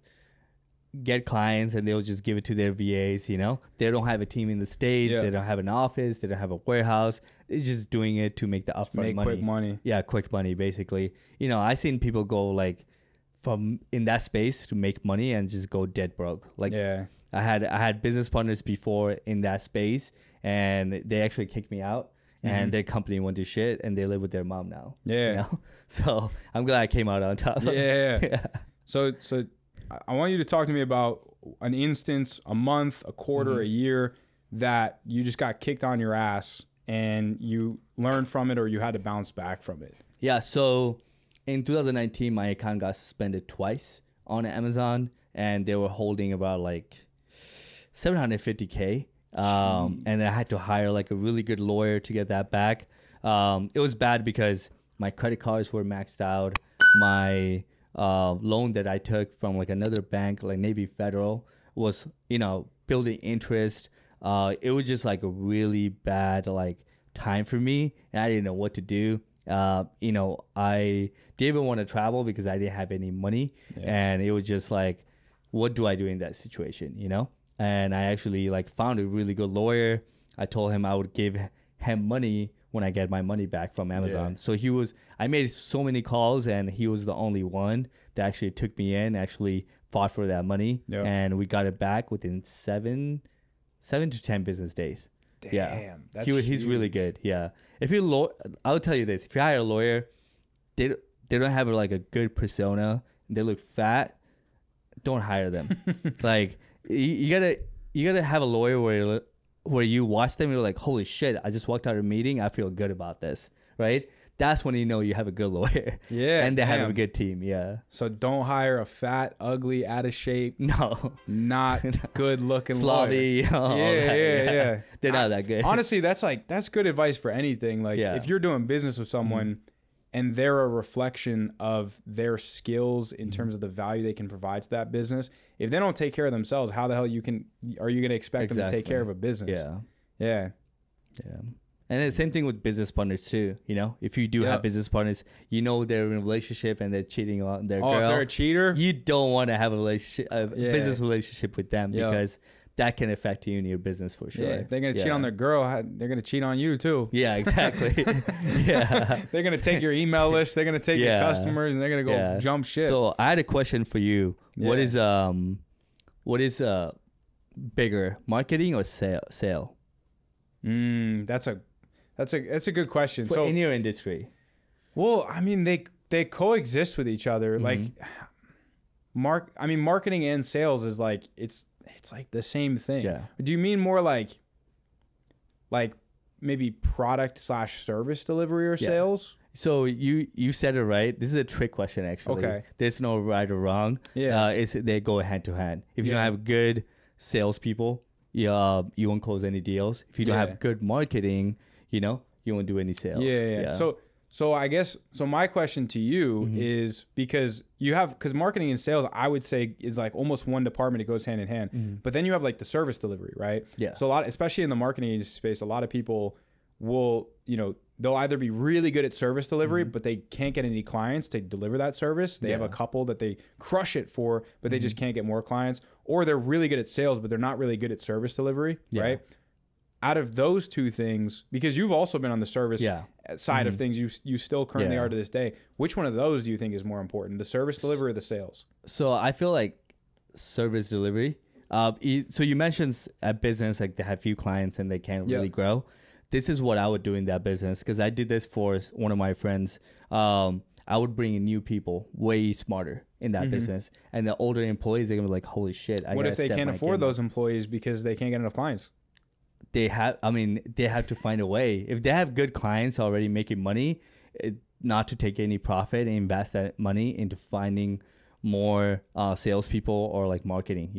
get clients and they'll just give it to their VAs, you know? They don't have a team in the States. They don't have an office. They don't have a warehouse. They're just doing it to make the upfront money. Quick money. Yeah, quick money, basically. You know, I've seen people go like from in that space to make money and just go dead broke. Like I had business partners before in that space, and they actually kicked me out. And their company went to shit, and they live with their mom now. Yeah. You know? So I'm glad I came out on top. Yeah. So I want you to talk to me about an instance, a month, a quarter, a year that you just got kicked on your ass and you learned from it, or you had to bounce back from it. Yeah. So in 2019, my account got suspended twice on Amazon, and they were holding about like $750K. And I had to hire like a really good lawyer to get that back. It was bad because my credit cards were maxed out. My loan that I took from like another bank, like Navy Federal, was, you know, building interest. It was just like a really bad like time for me, and I didn't know what to do. You know, I didn't even want to travel because I didn't have any money, and it was just like, what do I do in that situation, you know? And I actually like found a really good lawyer. I told him I would give him money when I get my money back from Amazon. So I made so many calls, and he was the only one that actually took me in, actually fought for that money. And we got it back within 7 to 10 business days. Damn, that's he's really good. Yeah. I'll tell you this, if you hire a lawyer, they don't have like a good persona, they look fat, don't hire them. Like, you gotta have a lawyer where you watch them, you're like, holy shit, I just walked out of a meeting, I feel good about this, right? That's when you know you have a good lawyer. Yeah. And they have a good team. Yeah. So don't hire a fat, ugly, out of shape, not good looking slobby. Yeah. They're not that good. Honestly, that's good advice for anything. Like if you're doing business with someone and they're a reflection of their skills in terms of the value they can provide to that business. If they don't take care of themselves, how the hell are you going to expect them to take care of a business? Yeah. And the same thing with business partners too. You know, if you do have business partners, you know they're in a relationship and they're cheating on their girl. If they're a cheater, you don't want to have a relationship, business relationship with them because that can affect you and your business for sure. Yeah, if they're gonna cheat on their girl, they're gonna cheat on you too. Yeah, exactly. They're gonna take your email list. They're gonna take your customers, and they're gonna go jump ship. So I had a question for you. What is bigger, marketing or sale? That's a good question. So in your industry, well, I mean they coexist with each other. Like marketing and sales is like it's like the same thing. Yeah. Do you mean more like maybe product / service delivery or sales? So you said it right. This is a trick question actually. Okay. There's no right or wrong. Yeah. They go hand to hand. If you don't have good salespeople, you won't close any deals. If you don't have good marketing, you won't do any sales. Yeah. So I guess my question to you is because marketing and sales, I would say, is like almost one department. It goes hand in hand. But then you have like the service delivery, right? Yeah. So especially in the marketing agency space, a lot of people will, they'll either be really good at service delivery, but they can't get any clients to deliver that service. They have a couple that they crush it for, but they just can't get more clients. Or they're really good at sales, but they're not really good at service delivery, right? Out of those two things, because you've also been on the service side of things, you still currently are to this day. Which one of those do you think is more important, the service delivery or the sales? So I feel like service delivery. So you mentioned a business, like they have few clients and they can't really grow. This is what I would do in that business because I did this for one of my friends. I would bring in new people way smarter in that business. And the older employees, they're going to be like, holy shit. What if they can't afford those employees because they can't get enough clients? They have to find a way. If they have good clients already making money, not to take any profit and invest that money into finding more salespeople or like marketing,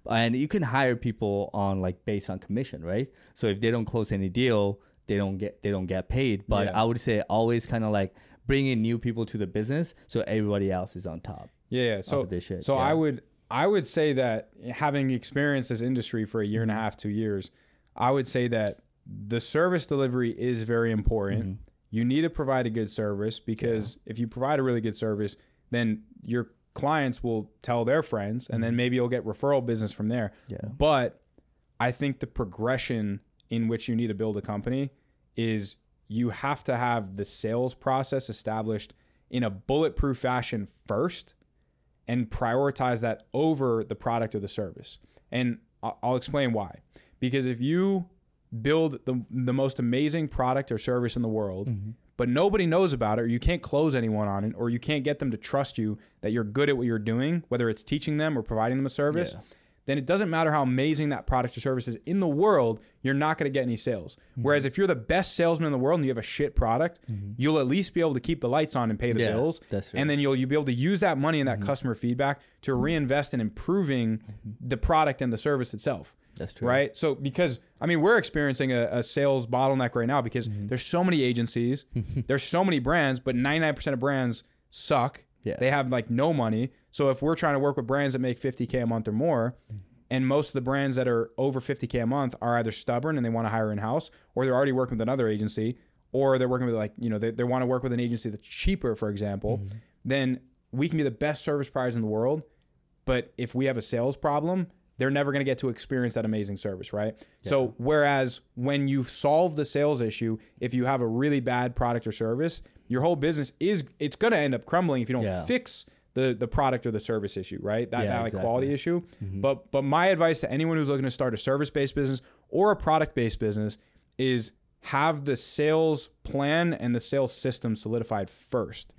and you can hire people on like based on commission, right? So if they don't close any deal, they don't get paid. But I would say always kind of like bring in new people to the business so everybody else is on top. So this shit. So I would say that having experienced this industry for a year and a half, 2 years, I would say that the service delivery is very important. You need to provide a good service because if you provide a really good service, then your clients will tell their friends and then maybe you'll get referral business from there. But I think the progression in which you need to build a company is you have to have the sales process established in a bulletproof fashion first and prioritize that over the product or the service. And I'll explain why. Because if you build the most amazing product or service in the world, but nobody knows about it, or you can't close anyone on it, or you can't get them to trust you that you're good at what you're doing, whether it's teaching them or providing them a service, then it doesn't matter how amazing that product or service is in the world, you're not going to get any sales. Whereas if you're the best salesman in the world and you have a shit product, you'll at least be able to keep the lights on and pay the bills. That's right. And then you'll be able to use that money and that customer feedback to reinvest in improving the product and the service itself. That's true. Right? So because, we're experiencing a sales bottleneck right now because there's so many agencies, there's so many brands, but 99% of brands suck. They have like no money. So if we're trying to work with brands that make $50K a month or more, and most of the brands that are over $50K a month are either stubborn and they want to hire in-house, or they're already working with another agency, or they're working with they want to work with an agency that's cheaper, for example, then we can be the best service providers in the world. But if we have a sales problem, they're never going to get to experience that amazing service, right? So whereas when you solve the sales issue, if you have a really bad product or service, your whole business it's going to end up crumbling if you don't fix the product or the service issue, right? That quality issue. But my advice to anyone who's looking to start a service-based business or a product-based business is have the sales plan and the sales system solidified first.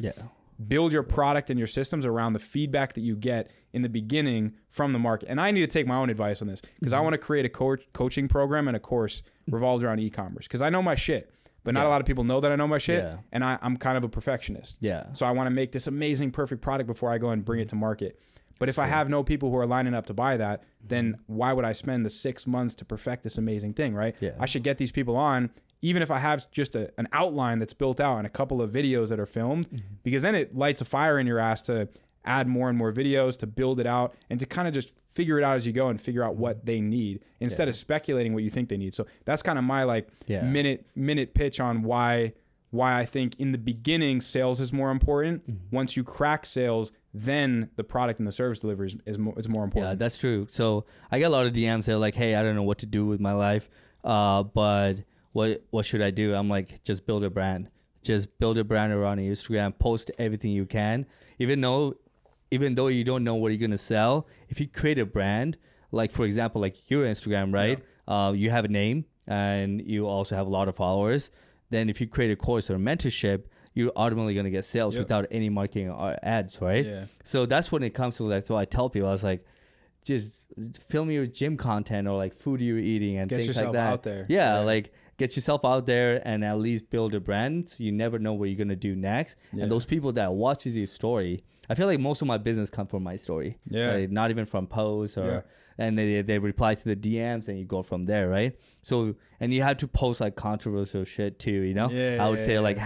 Build your product and your systems around the feedback that you get in the beginning from the market. And I need to take my own advice on this because I want to create a coaching program and a course revolved around e-commerce because I know my shit, but not a lot of people know that I know my shit. And I'm kind of a perfectionist. So I want to make this amazing, perfect product before I go and bring it to market. But if I have no people who are lining up to buy that, then why would I spend the 6 months to perfect this amazing thing, right? Yeah. I should get these people on, even if I have just an outline that's built out and a couple of videos that are filmed, because then it lights a fire in your ass to add more and more videos, to build it out, and to kind of just figure it out as you go and figure out what they need instead of speculating what you think they need. So that's kind of my like minute pitch on why I think in the beginning sales is more important. Once you crack sales, then the product and the service delivery is more important. Yeah, that's true. So I get a lot of DMs that are like, hey, I don't know what to do with my life, but what should I do? I'm like, just build a brand. Just build a brand around Instagram, post everything you can. Even though you don't know what you're going to sell, if you create a brand, like for example, like your Instagram, right? Yeah. You have a name and you also have a lot of followers. Then if you create a course or a mentorship, you're automatically going to get sales without any marketing or ads, right? Yeah. So that's when it comes to like, so I tell people, I was like, just film your gym content or like food you're eating and things like that. Get yourself out there. Yeah, like get yourself out there and at least build a brand. So you never know what you're going to do next. Yeah. And those people that watches your story, I feel like most of my business come from my story. Yeah. Right? Not even from posts or, and they reply to the DMs and you go from there, right? So, and you have to post like controversial shit too, you know? I would say like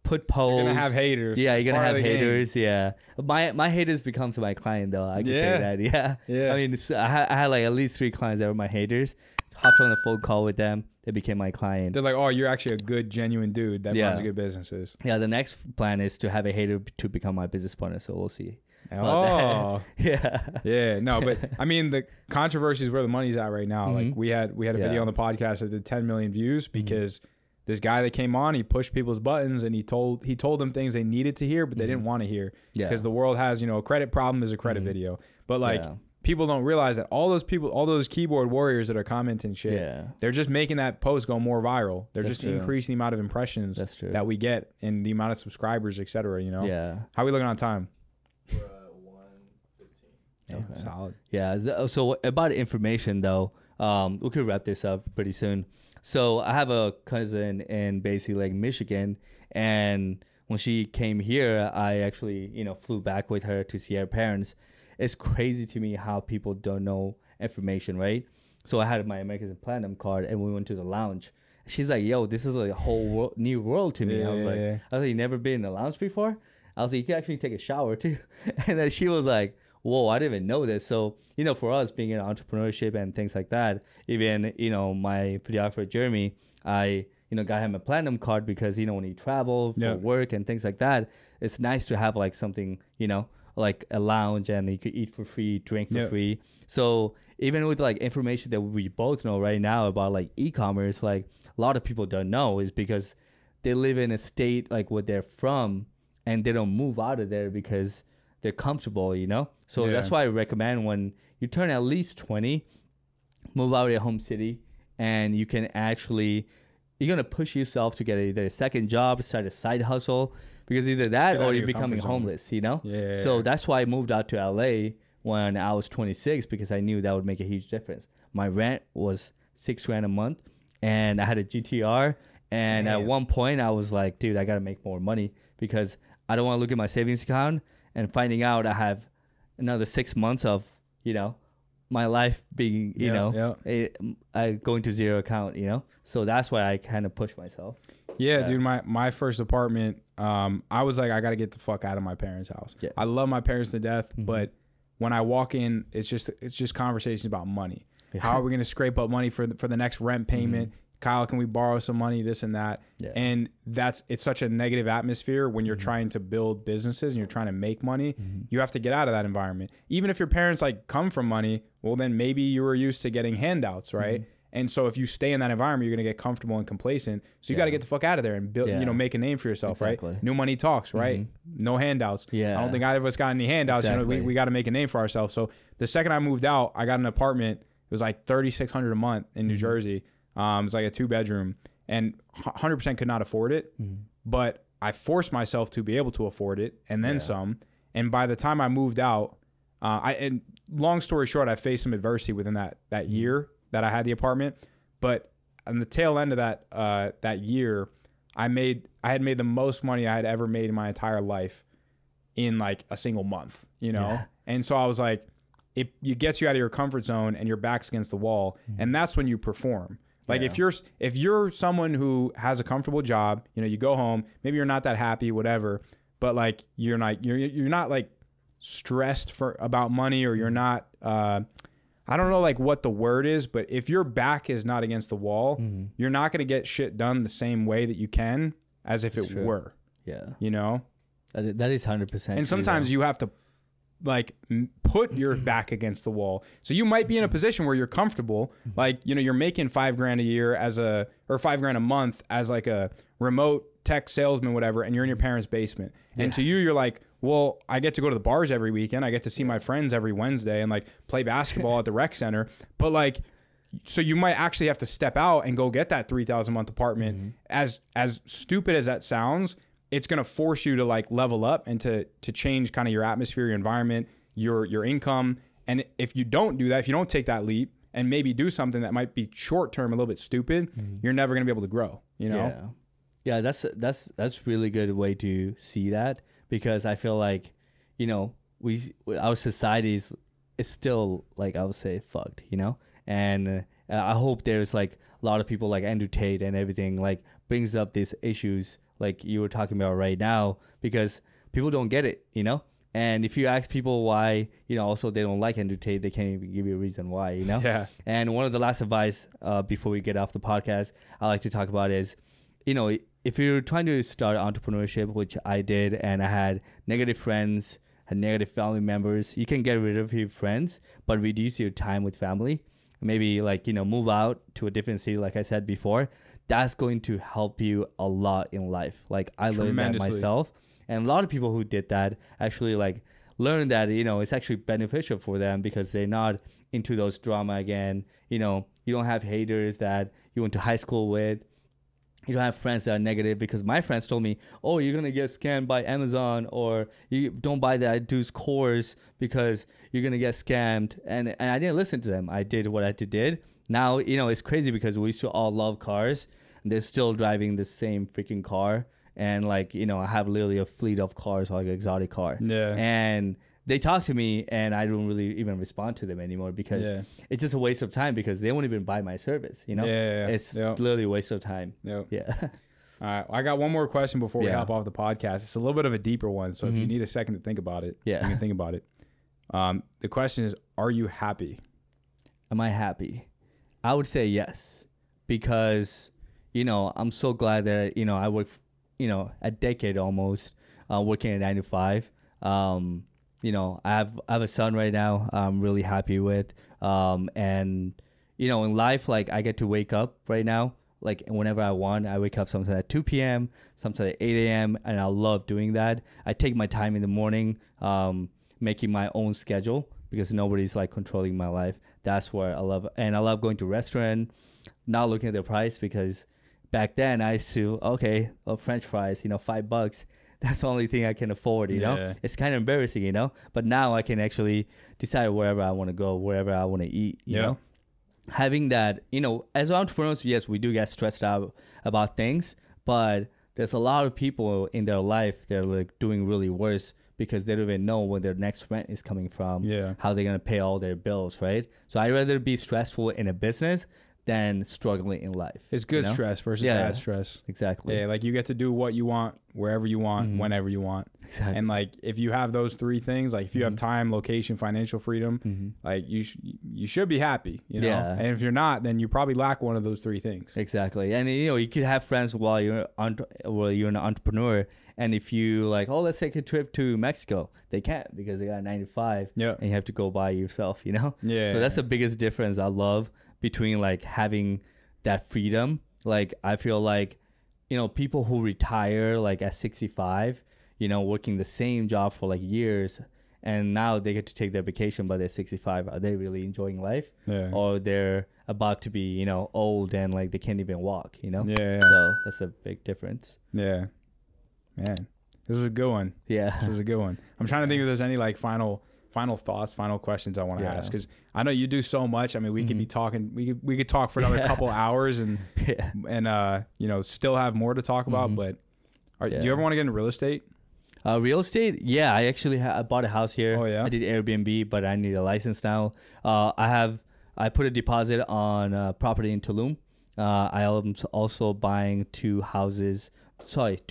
put posts. You're gonna have haters. Yeah, you're gonna have haters. Game. Yeah, my haters becomes my client though. I can say that. Yeah. I mean, I had like at least 3 clients that were my haters. Hopped on a phone call with them. They became my client. They're like, oh, you're actually a good, genuine dude that runs good businesses. Yeah. The next plan is to have a hater to become my business partner. So we'll see. Oh, yeah. No, but I mean, the controversy is where the money's at right now. Like we had a video on the podcast that did 10 million views because this guy that came on, he pushed people's buttons and he told them things they needed to hear, but they didn't want to hear because the world has, a credit problem is a credit video. But like people don't realize that all those keyboard warriors that are commenting shit, they're just making that post go more viral. They're just increasing the amount of impressions that we get and the amount of subscribers, etc. Yeah. How are we looking on time? We're at 1:15. Okay. Solid. Yeah. So about information though, we could wrap this up pretty soon. So I have a cousin in basically like Michigan, and when she came here, I actually, flew back with her to see her parents. It's crazy to me how people don't know information, right? So I had my American Platinum card and we went to the lounge. She's like, yo, this is like a whole new world to me. I was like, you never been in a lounge before? I was like, you can actually take a shower too. And then she was like, whoa, I didn't even know this. So, for us being in entrepreneurship and things like that, even, my videographer, Jeremy, I, got him a platinum card because, when he travel for work and things like that, it's nice to have like something, like a lounge and you could eat for free, drink for free. So even with like information that we both know right now about like e-commerce, like a lot of people don't know is because they live in a state like where they're from and they don't move out of there because they're comfortable, So that's why I recommend when you turn at least 20, move out of your home city, and you can actually, you're going to push yourself to get either a second job, start a side hustle, because either that or you're becoming homeless, So that's why I moved out to LA when I was 26, because I knew that would make a huge difference. My rent was $6,000 a month, and I had a GTR, and at one point I was like, dude, I got to make more money because I don't want to look at my savings account and finding out I have another 6 months of, my life being, going to zero account, So that's why I kind of push myself. Yeah, dude, my first apartment, I was like, I got to get the fuck out of my parents' house. Yeah. I love my parents to death, but when I walk in, it's just conversations about money. How are we going to scrape up money for the next rent payment? Kyle, can we borrow some money, this and that? Yeah. And it's such a negative atmosphere when you're trying to build businesses and you're trying to make money. You have to get out of that environment. Even if your parents like come from money, well, then maybe you were used to getting handouts, right? And so if you stay in that environment, you're going to get comfortable and complacent. So you got to get the fuck out of there and build, make a name for yourself, right? New money talks, right? No handouts. Yeah. I don't think either of us got any handouts. We got to make a name for ourselves. So the second I moved out, I got an apartment. It was like $3,600 a month in New Jersey. It was like a 2-bedroom, and 100% could not afford it. But I forced myself to be able to afford it and then some. And by the time I moved out, and long story short, I faced some adversity within that year that I had the apartment. But on the tail end of that year, I had made the most money I had ever made in my entire life in like a single month, And so I was like, it gets you out of your comfort zone and your back's against the wall. And that's when you perform. Like if you're someone who has a comfortable job, you know, you go home, maybe you're not that happy, whatever, but like you're not like stressed about money, or you're not, I don't know like what the word is, but if your back is not against the wall, you're not going to get shit done the same way that you can as if it were. Yeah. You know? That is 100%. And sometimes you have to like put your back against the wall. So you might be in a position where you're comfortable, like, you know, you're making $5,000 a year or $5,000 a month as like a remote tech salesman, whatever, and you're in your parents' basement. And to you, you're like, well, I get to go to the bars every weekend. I get to see my friends every Wednesday and like play basketball at the rec center. But like, so you might actually have to step out and go get that $3,000 a month apartment. As stupid as that sounds, it's going to force you to like level up and to change kind of your atmosphere, your environment, your income. And if you don't do that, if you don't take that leap and maybe do something that might be short term, a little bit stupid, you're never going to be able to grow, you know? Yeah, that's really good way to see that, because I feel like, you know, our society is still like, I would say, fucked, you know? And I hope there's like a lot of people like Andrew Tate and everything like brings up these issues like you were talking about right now, because people don't get it, you know? And if you ask people why, you know, also they don't like Andrew Tate, they can't even give you a reason why, you know? Yeah. And one of the last advice before we get off the podcast, I like to talk about is, you know, if you're trying to start entrepreneurship, which I did, and I had negative friends, had negative family members, you can get rid of your friends, but reduce your time with family. Maybe like, you know, move out to a different city, like I said before. That's going to help you a lot in life. Like I learned that myself, and a lot of people who did that actually like learned that, you know, it's actually beneficial for them because they're not into those drama again. You know, you don't have haters that you went to high school with. You don't have friends that are negative, because my friends told me, oh, you're going to get scammed by Amazon, or you don't buy that dude's course because you're going to get scammed. And I didn't listen to them. I did what I did. Now, you know, it's crazy because we used to all love cars, and they're still driving the same freaking car. And like, you know, I have literally a fleet of cars, like an exotic car. Yeah. And they talk to me and I don't really even respond to them anymore, because it's just a waste of time, because they won't even buy my service, you know? It's literally a waste of time. Yeah. All right. I got one more question before we hop off the podcast. It's a little bit of a deeper one. So if you need a second to think about it, you can think about it. The question is, are you happy? Am I happy? I would say yes, because, you know, I'm so glad that, you know, I work, you know, a decade almost, working at 9 to 5. You know, I have a son right now I'm really happy with. And, you know, in life, like I get to wake up right now, like whenever I want. I wake up sometimes at 2 p.m., sometimes at 8 a.m. And I love doing that. I take my time in the morning, making my own schedule, because nobody's like controlling my life. That's where I love. And I love going to restaurant, not looking at the price, because back then I used to, French fries, you know, $5. That's the only thing I can afford, you know? It's kind of embarrassing, you know? But now I can actually decide wherever I want to go, wherever I want to eat, you know? Having that, you know, as entrepreneurs, yes, we do get stressed out about things, but there's a lot of people in their life that are like doing really worse, because they don't even know when their next rent is coming from, how they're going to pay all their bills, right? So I'd rather be stressful in a business than struggling in life. It's good, you know? Stress versus bad stress. Exactly. Yeah, like you get to do what you want, wherever you want, whenever you want. Exactly. And like if you have those three things, like if you have time, location, financial freedom, like you should be happy, you know? Yeah. And if you're not, then you probably lack one of those three things. Exactly. And you know, you could have friends while you're an entrepreneur, and if you like, oh, let's take a trip to Mexico, they can't, because they got a 9 to 5. Yeah. And you have to go by yourself, you know? Yeah. So that's the biggest difference I love between like having that freedom. Like I feel like, you know, people who retire like at 65, you know, working the same job for like years, and now they get to take their vacation, but they're 65. Are they really enjoying life? Yeah. Or they're about to be, you know, old and like they can't even walk, you know? Yeah. So that's a big difference. Yeah. Man, this was a good one. Yeah. This was a good one. I'm trying to think if there's any like final thoughts, final questions I want to ask, because I know you do so much. I mean, we could be talking, we could talk for another couple hours and you know, still have more to talk about. But do you ever want to get into real estate? Real estate? Yeah, I actually I bought a house here. Oh, yeah? I did Airbnb, but I need a license now. I put a deposit on property in Tulum. I am also buying two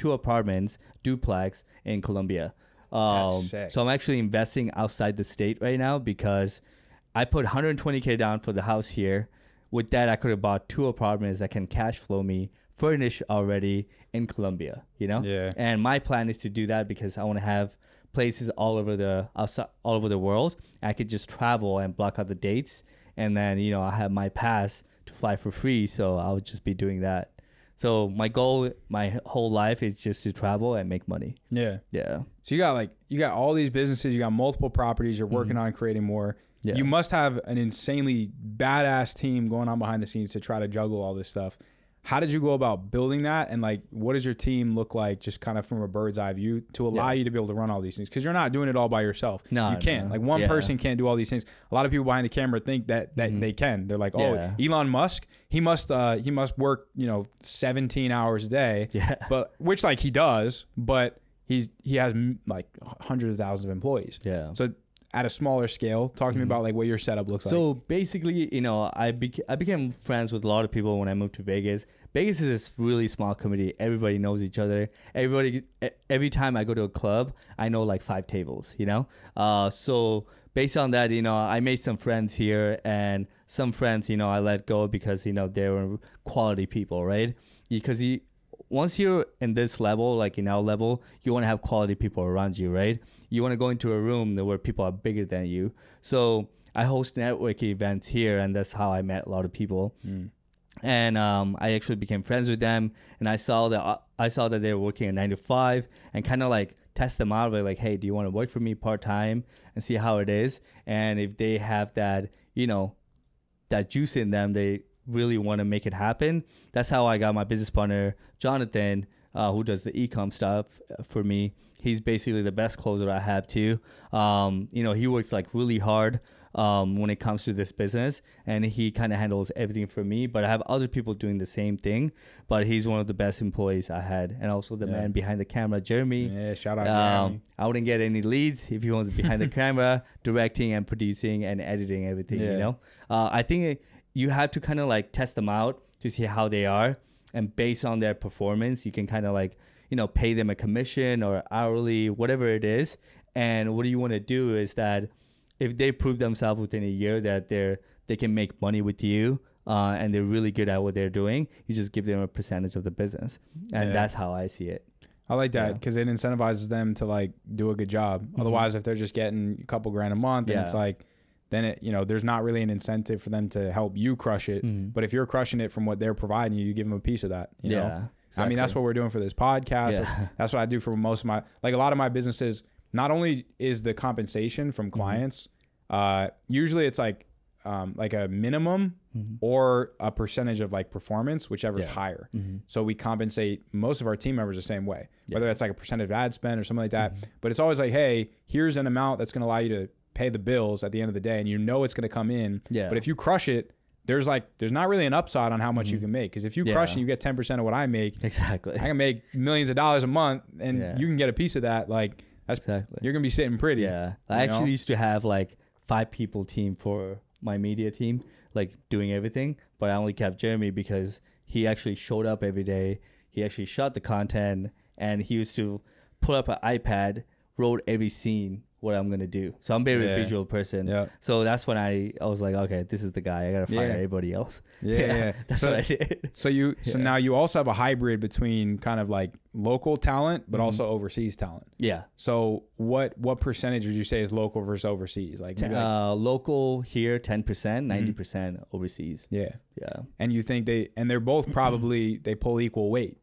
apartments, duplex in Colombia. That's sick. So I'm actually investing outside the state right now because I put $120K down for the house here. With that, I could have bought two apartments that can cash flow me, furnished already in Colombia, you know? Yeah. And my plan is to do that because I want to have places all over the world. I could just travel and block out the dates. And then, you know, I have my pass to fly for free. So I would just be doing that. So my goal, my whole life is just to travel and make money. Yeah. Yeah. So you got all these businesses, you got multiple properties, you're working on creating more. Yeah. You must have an insanely badass team going on behind the scenes to try to juggle all this stuff. How did you go about building that? And like, what does your team look like just kind of from a bird's eye view to allow you to be able to run all these things? Because you're not doing it all by yourself. No, you can't. Like one person can't do all these things. A lot of people behind the camera think that they can. They're like, oh, Elon Musk, he must work, 17 hours a day. Yeah. But which like he does, but he has like hundreds of thousands of employees. Yeah. So at a smaller scale, talk to me about like what your setup looks like. So basically, I became friends with a lot of people when I moved to Vegas. Vegas is this really small community. Everybody knows each other. Every time I go to a club, I know like 5 tables, So based on that, I made some friends here, and some friends, I let go because, they were quality people, right? Because once you're in this level, like in our level, you want to have quality people around you, right? You want to go into a room where people are bigger than you. So I host networking events here, and that's how I met a lot of people. And I actually became friends with them, and I saw that they were working a 9 to 5, and kind of like test them out, like, hey, do you want to work for me part-time and see how it is? And if they have that, that juice in them, they really want to make it happen. That's how I got my business partner, Jonathan, who does the e-com stuff for me. He's basically the best closer I have too. He works like really hard when it comes to this business, and he kind of handles everything for me. But I have other people doing the same thing, but he's one of the best employees I had. And also the man behind the camera, Jeremy. Yeah, shout out Jeremy. I wouldn't get any leads if he was behind the camera, directing and producing and editing everything, I think you have to kind of like test them out to see how they are. And based on their performance, you can kind of like, pay them a commission or hourly, whatever it is. And what you want to do is that if they prove themselves within a year that they can make money with you, and they're really good at what they're doing, you just give them a percentage of the business. And that's how I see it. I like that because it incentivizes them to like do a good job. Otherwise, if they're just getting a couple grand a month, and it's like, then it, there's not really an incentive for them to help you crush it. But if you're crushing it from what they're providing you, you give them a piece of that. You know? Exactly. I mean, that's what we're doing for this podcast. That's what I do for most of my, like a lot of my businesses. Not only is the compensation from clients, usually it's like a minimum or a percentage of like performance, whichever is higher. So we compensate most of our team members the same way, whether it's like a percentage of ad spend or something like that. But it's always like, hey, here's an amount that's going to allow you to pay the bills at the end of the day, and it's going to come in. But if you crush it, there's not really an upside on how much you can make. Because if you crush it, you get 10% of what I make. Exactly. I can make millions of dollars a month, and you can get a piece of that. Like that's you're gonna be sitting pretty. Yeah, I actually used to have like 5 people team for my media team, like doing everything. But I only kept Jeremy because he actually showed up every day. He actually shot the content, and he used to pull up an iPad, wrote every scene what I'm gonna do. So I'm a very visual person. Yeah. So that's when I was like, okay, this is the guy. I gotta fire everybody else. That's what I did. So now you also have a hybrid between kind of like local talent, but also overseas talent. Yeah. So what percentage would you say is local versus overseas? Like, local here 10%, 90% overseas. Yeah. Yeah. And you think they're both probably they pull equal weight,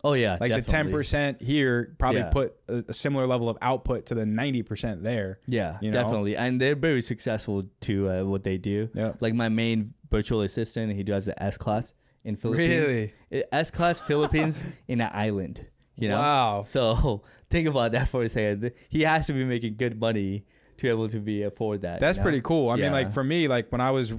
Oh yeah, like definitely. The 10% here probably put a similar level of output to the 90% there. Yeah, definitely, and they're very successful to what they do. Yeah. Like my main virtual assistant, he does the S class in Philippines. Really, S class Philippines in an island. Wow. So think about that for a second. He has to be making good money to be able to afford that. That's pretty cool. I mean, like for me, like when I was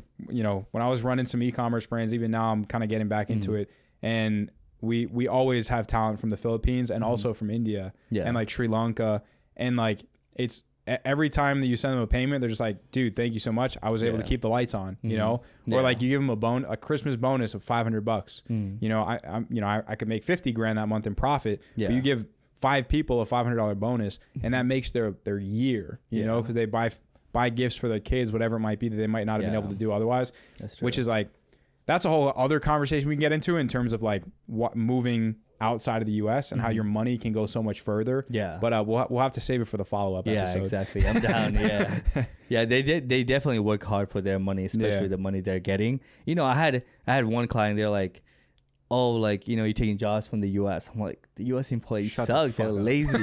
running some e-commerce brands, even now I'm kind of getting back into it, and we always have talent from the Philippines and also from India and like Sri Lanka. And like, it's every time that you send them a payment, they're just like, dude, thank you so much. I was able to keep the lights on, you know, or like you give them a Christmas bonus of $500. You know, I could make 50 grand that month in profit, but you give 5 people a $500 bonus, and that makes their year, you know, because they buy gifts for their kids, whatever it might be that they might not have been able to do otherwise. That's true. Which is like, that's a whole other conversation we can get into in terms of like what moving outside of the US and how your money can go so much further. But we'll have to save it for the follow-up episode. Exactly. I'm down. They definitely work hard for their money, especially the money they're getting. You know, I had one client, they're like, oh, like, you know, you're taking jobs from the US. I'm like, the US employees suck. They're lazy.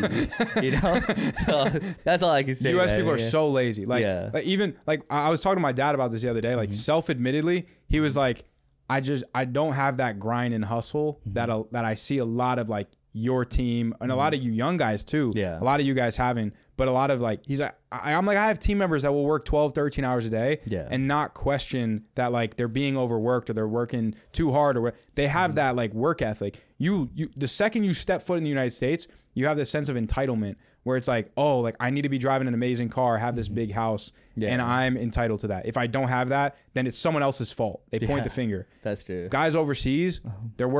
You know? So that's all I can say. US people are so lazy. Like even like I was talking to my dad about this the other day, like self-admittedly, he was like, I don't have that grind and hustle that I see a lot of like your team and a lot of you young guys too. A lot of you guys haven't, but a lot of like, he's like, I'm like, I have team members that will work 12, 13 hours a day and not question that like they're being overworked or they're working too hard or they have that like work ethic. You the second you step foot in the United States, you have this sense of entitlement where it's like, oh, like I need to be driving an amazing car, have this big house, and I'm entitled to that. If I don't have that, then it's someone else's fault. They point the finger. That's true. Guys overseas, they're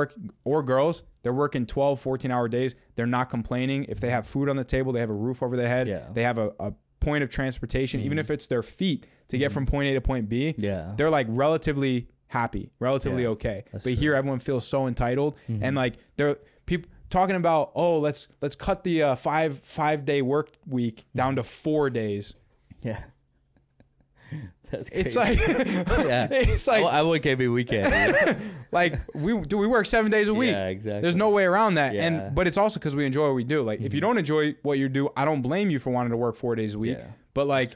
or girls, they're working 12, 14-hour days. They're not complaining. If they have food on the table, they have a roof over their head, they have a point of transportation, even if it's their feet to get from point A to point B, they're like relatively happy, relatively okay. But true. Here, everyone feels so entitled, and like they're people talking about, oh, let's cut the 5-day work week down to 4 days. That's crazy. It's like, it's like, I work every weekend. Like we work 7 days a week. Exactly. There's no way around that. But it's also because we enjoy what we do. Like if you don't enjoy what you do, I don't blame you for wanting to work 4 days a week. But like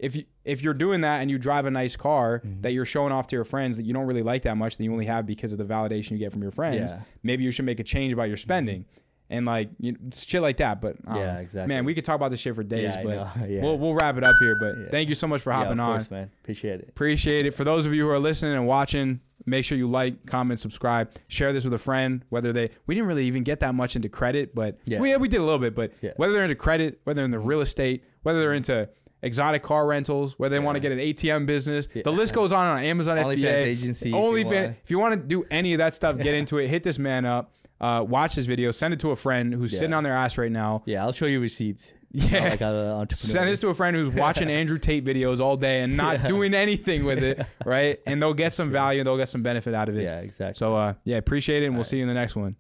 if you're doing that and you drive a nice car that you're showing off to your friends that you don't really like that much, that you only have because of the validation you get from your friends, maybe you should make a change about your spending. And like shit like that. But exactly. Man, we could talk about this shit for days, but we'll wrap it up here. But thank you so much for hopping on. Of course, man. Appreciate it. For those of you who are listening and watching, make sure you like, comment, subscribe, share this with a friend. We didn't really even get that much into credit, but we did a little bit. But whether they're into credit, whether they're into real estate, whether they're into exotic car rentals, whether they want to get an ATM business, the list goes on Amazon FBA, Onlyfans agency. If you want to do any of that stuff, get into it. Hit this man up. Watch this video. Send it to a friend who's sitting on their ass right now. I'll show you receipts. Send this to a friend who's watching Andrew Tate videos all day and not doing anything with it, right? And they'll get some value. They'll get some benefit out of it. Exactly. So, appreciate it, and we'll see you in the next one.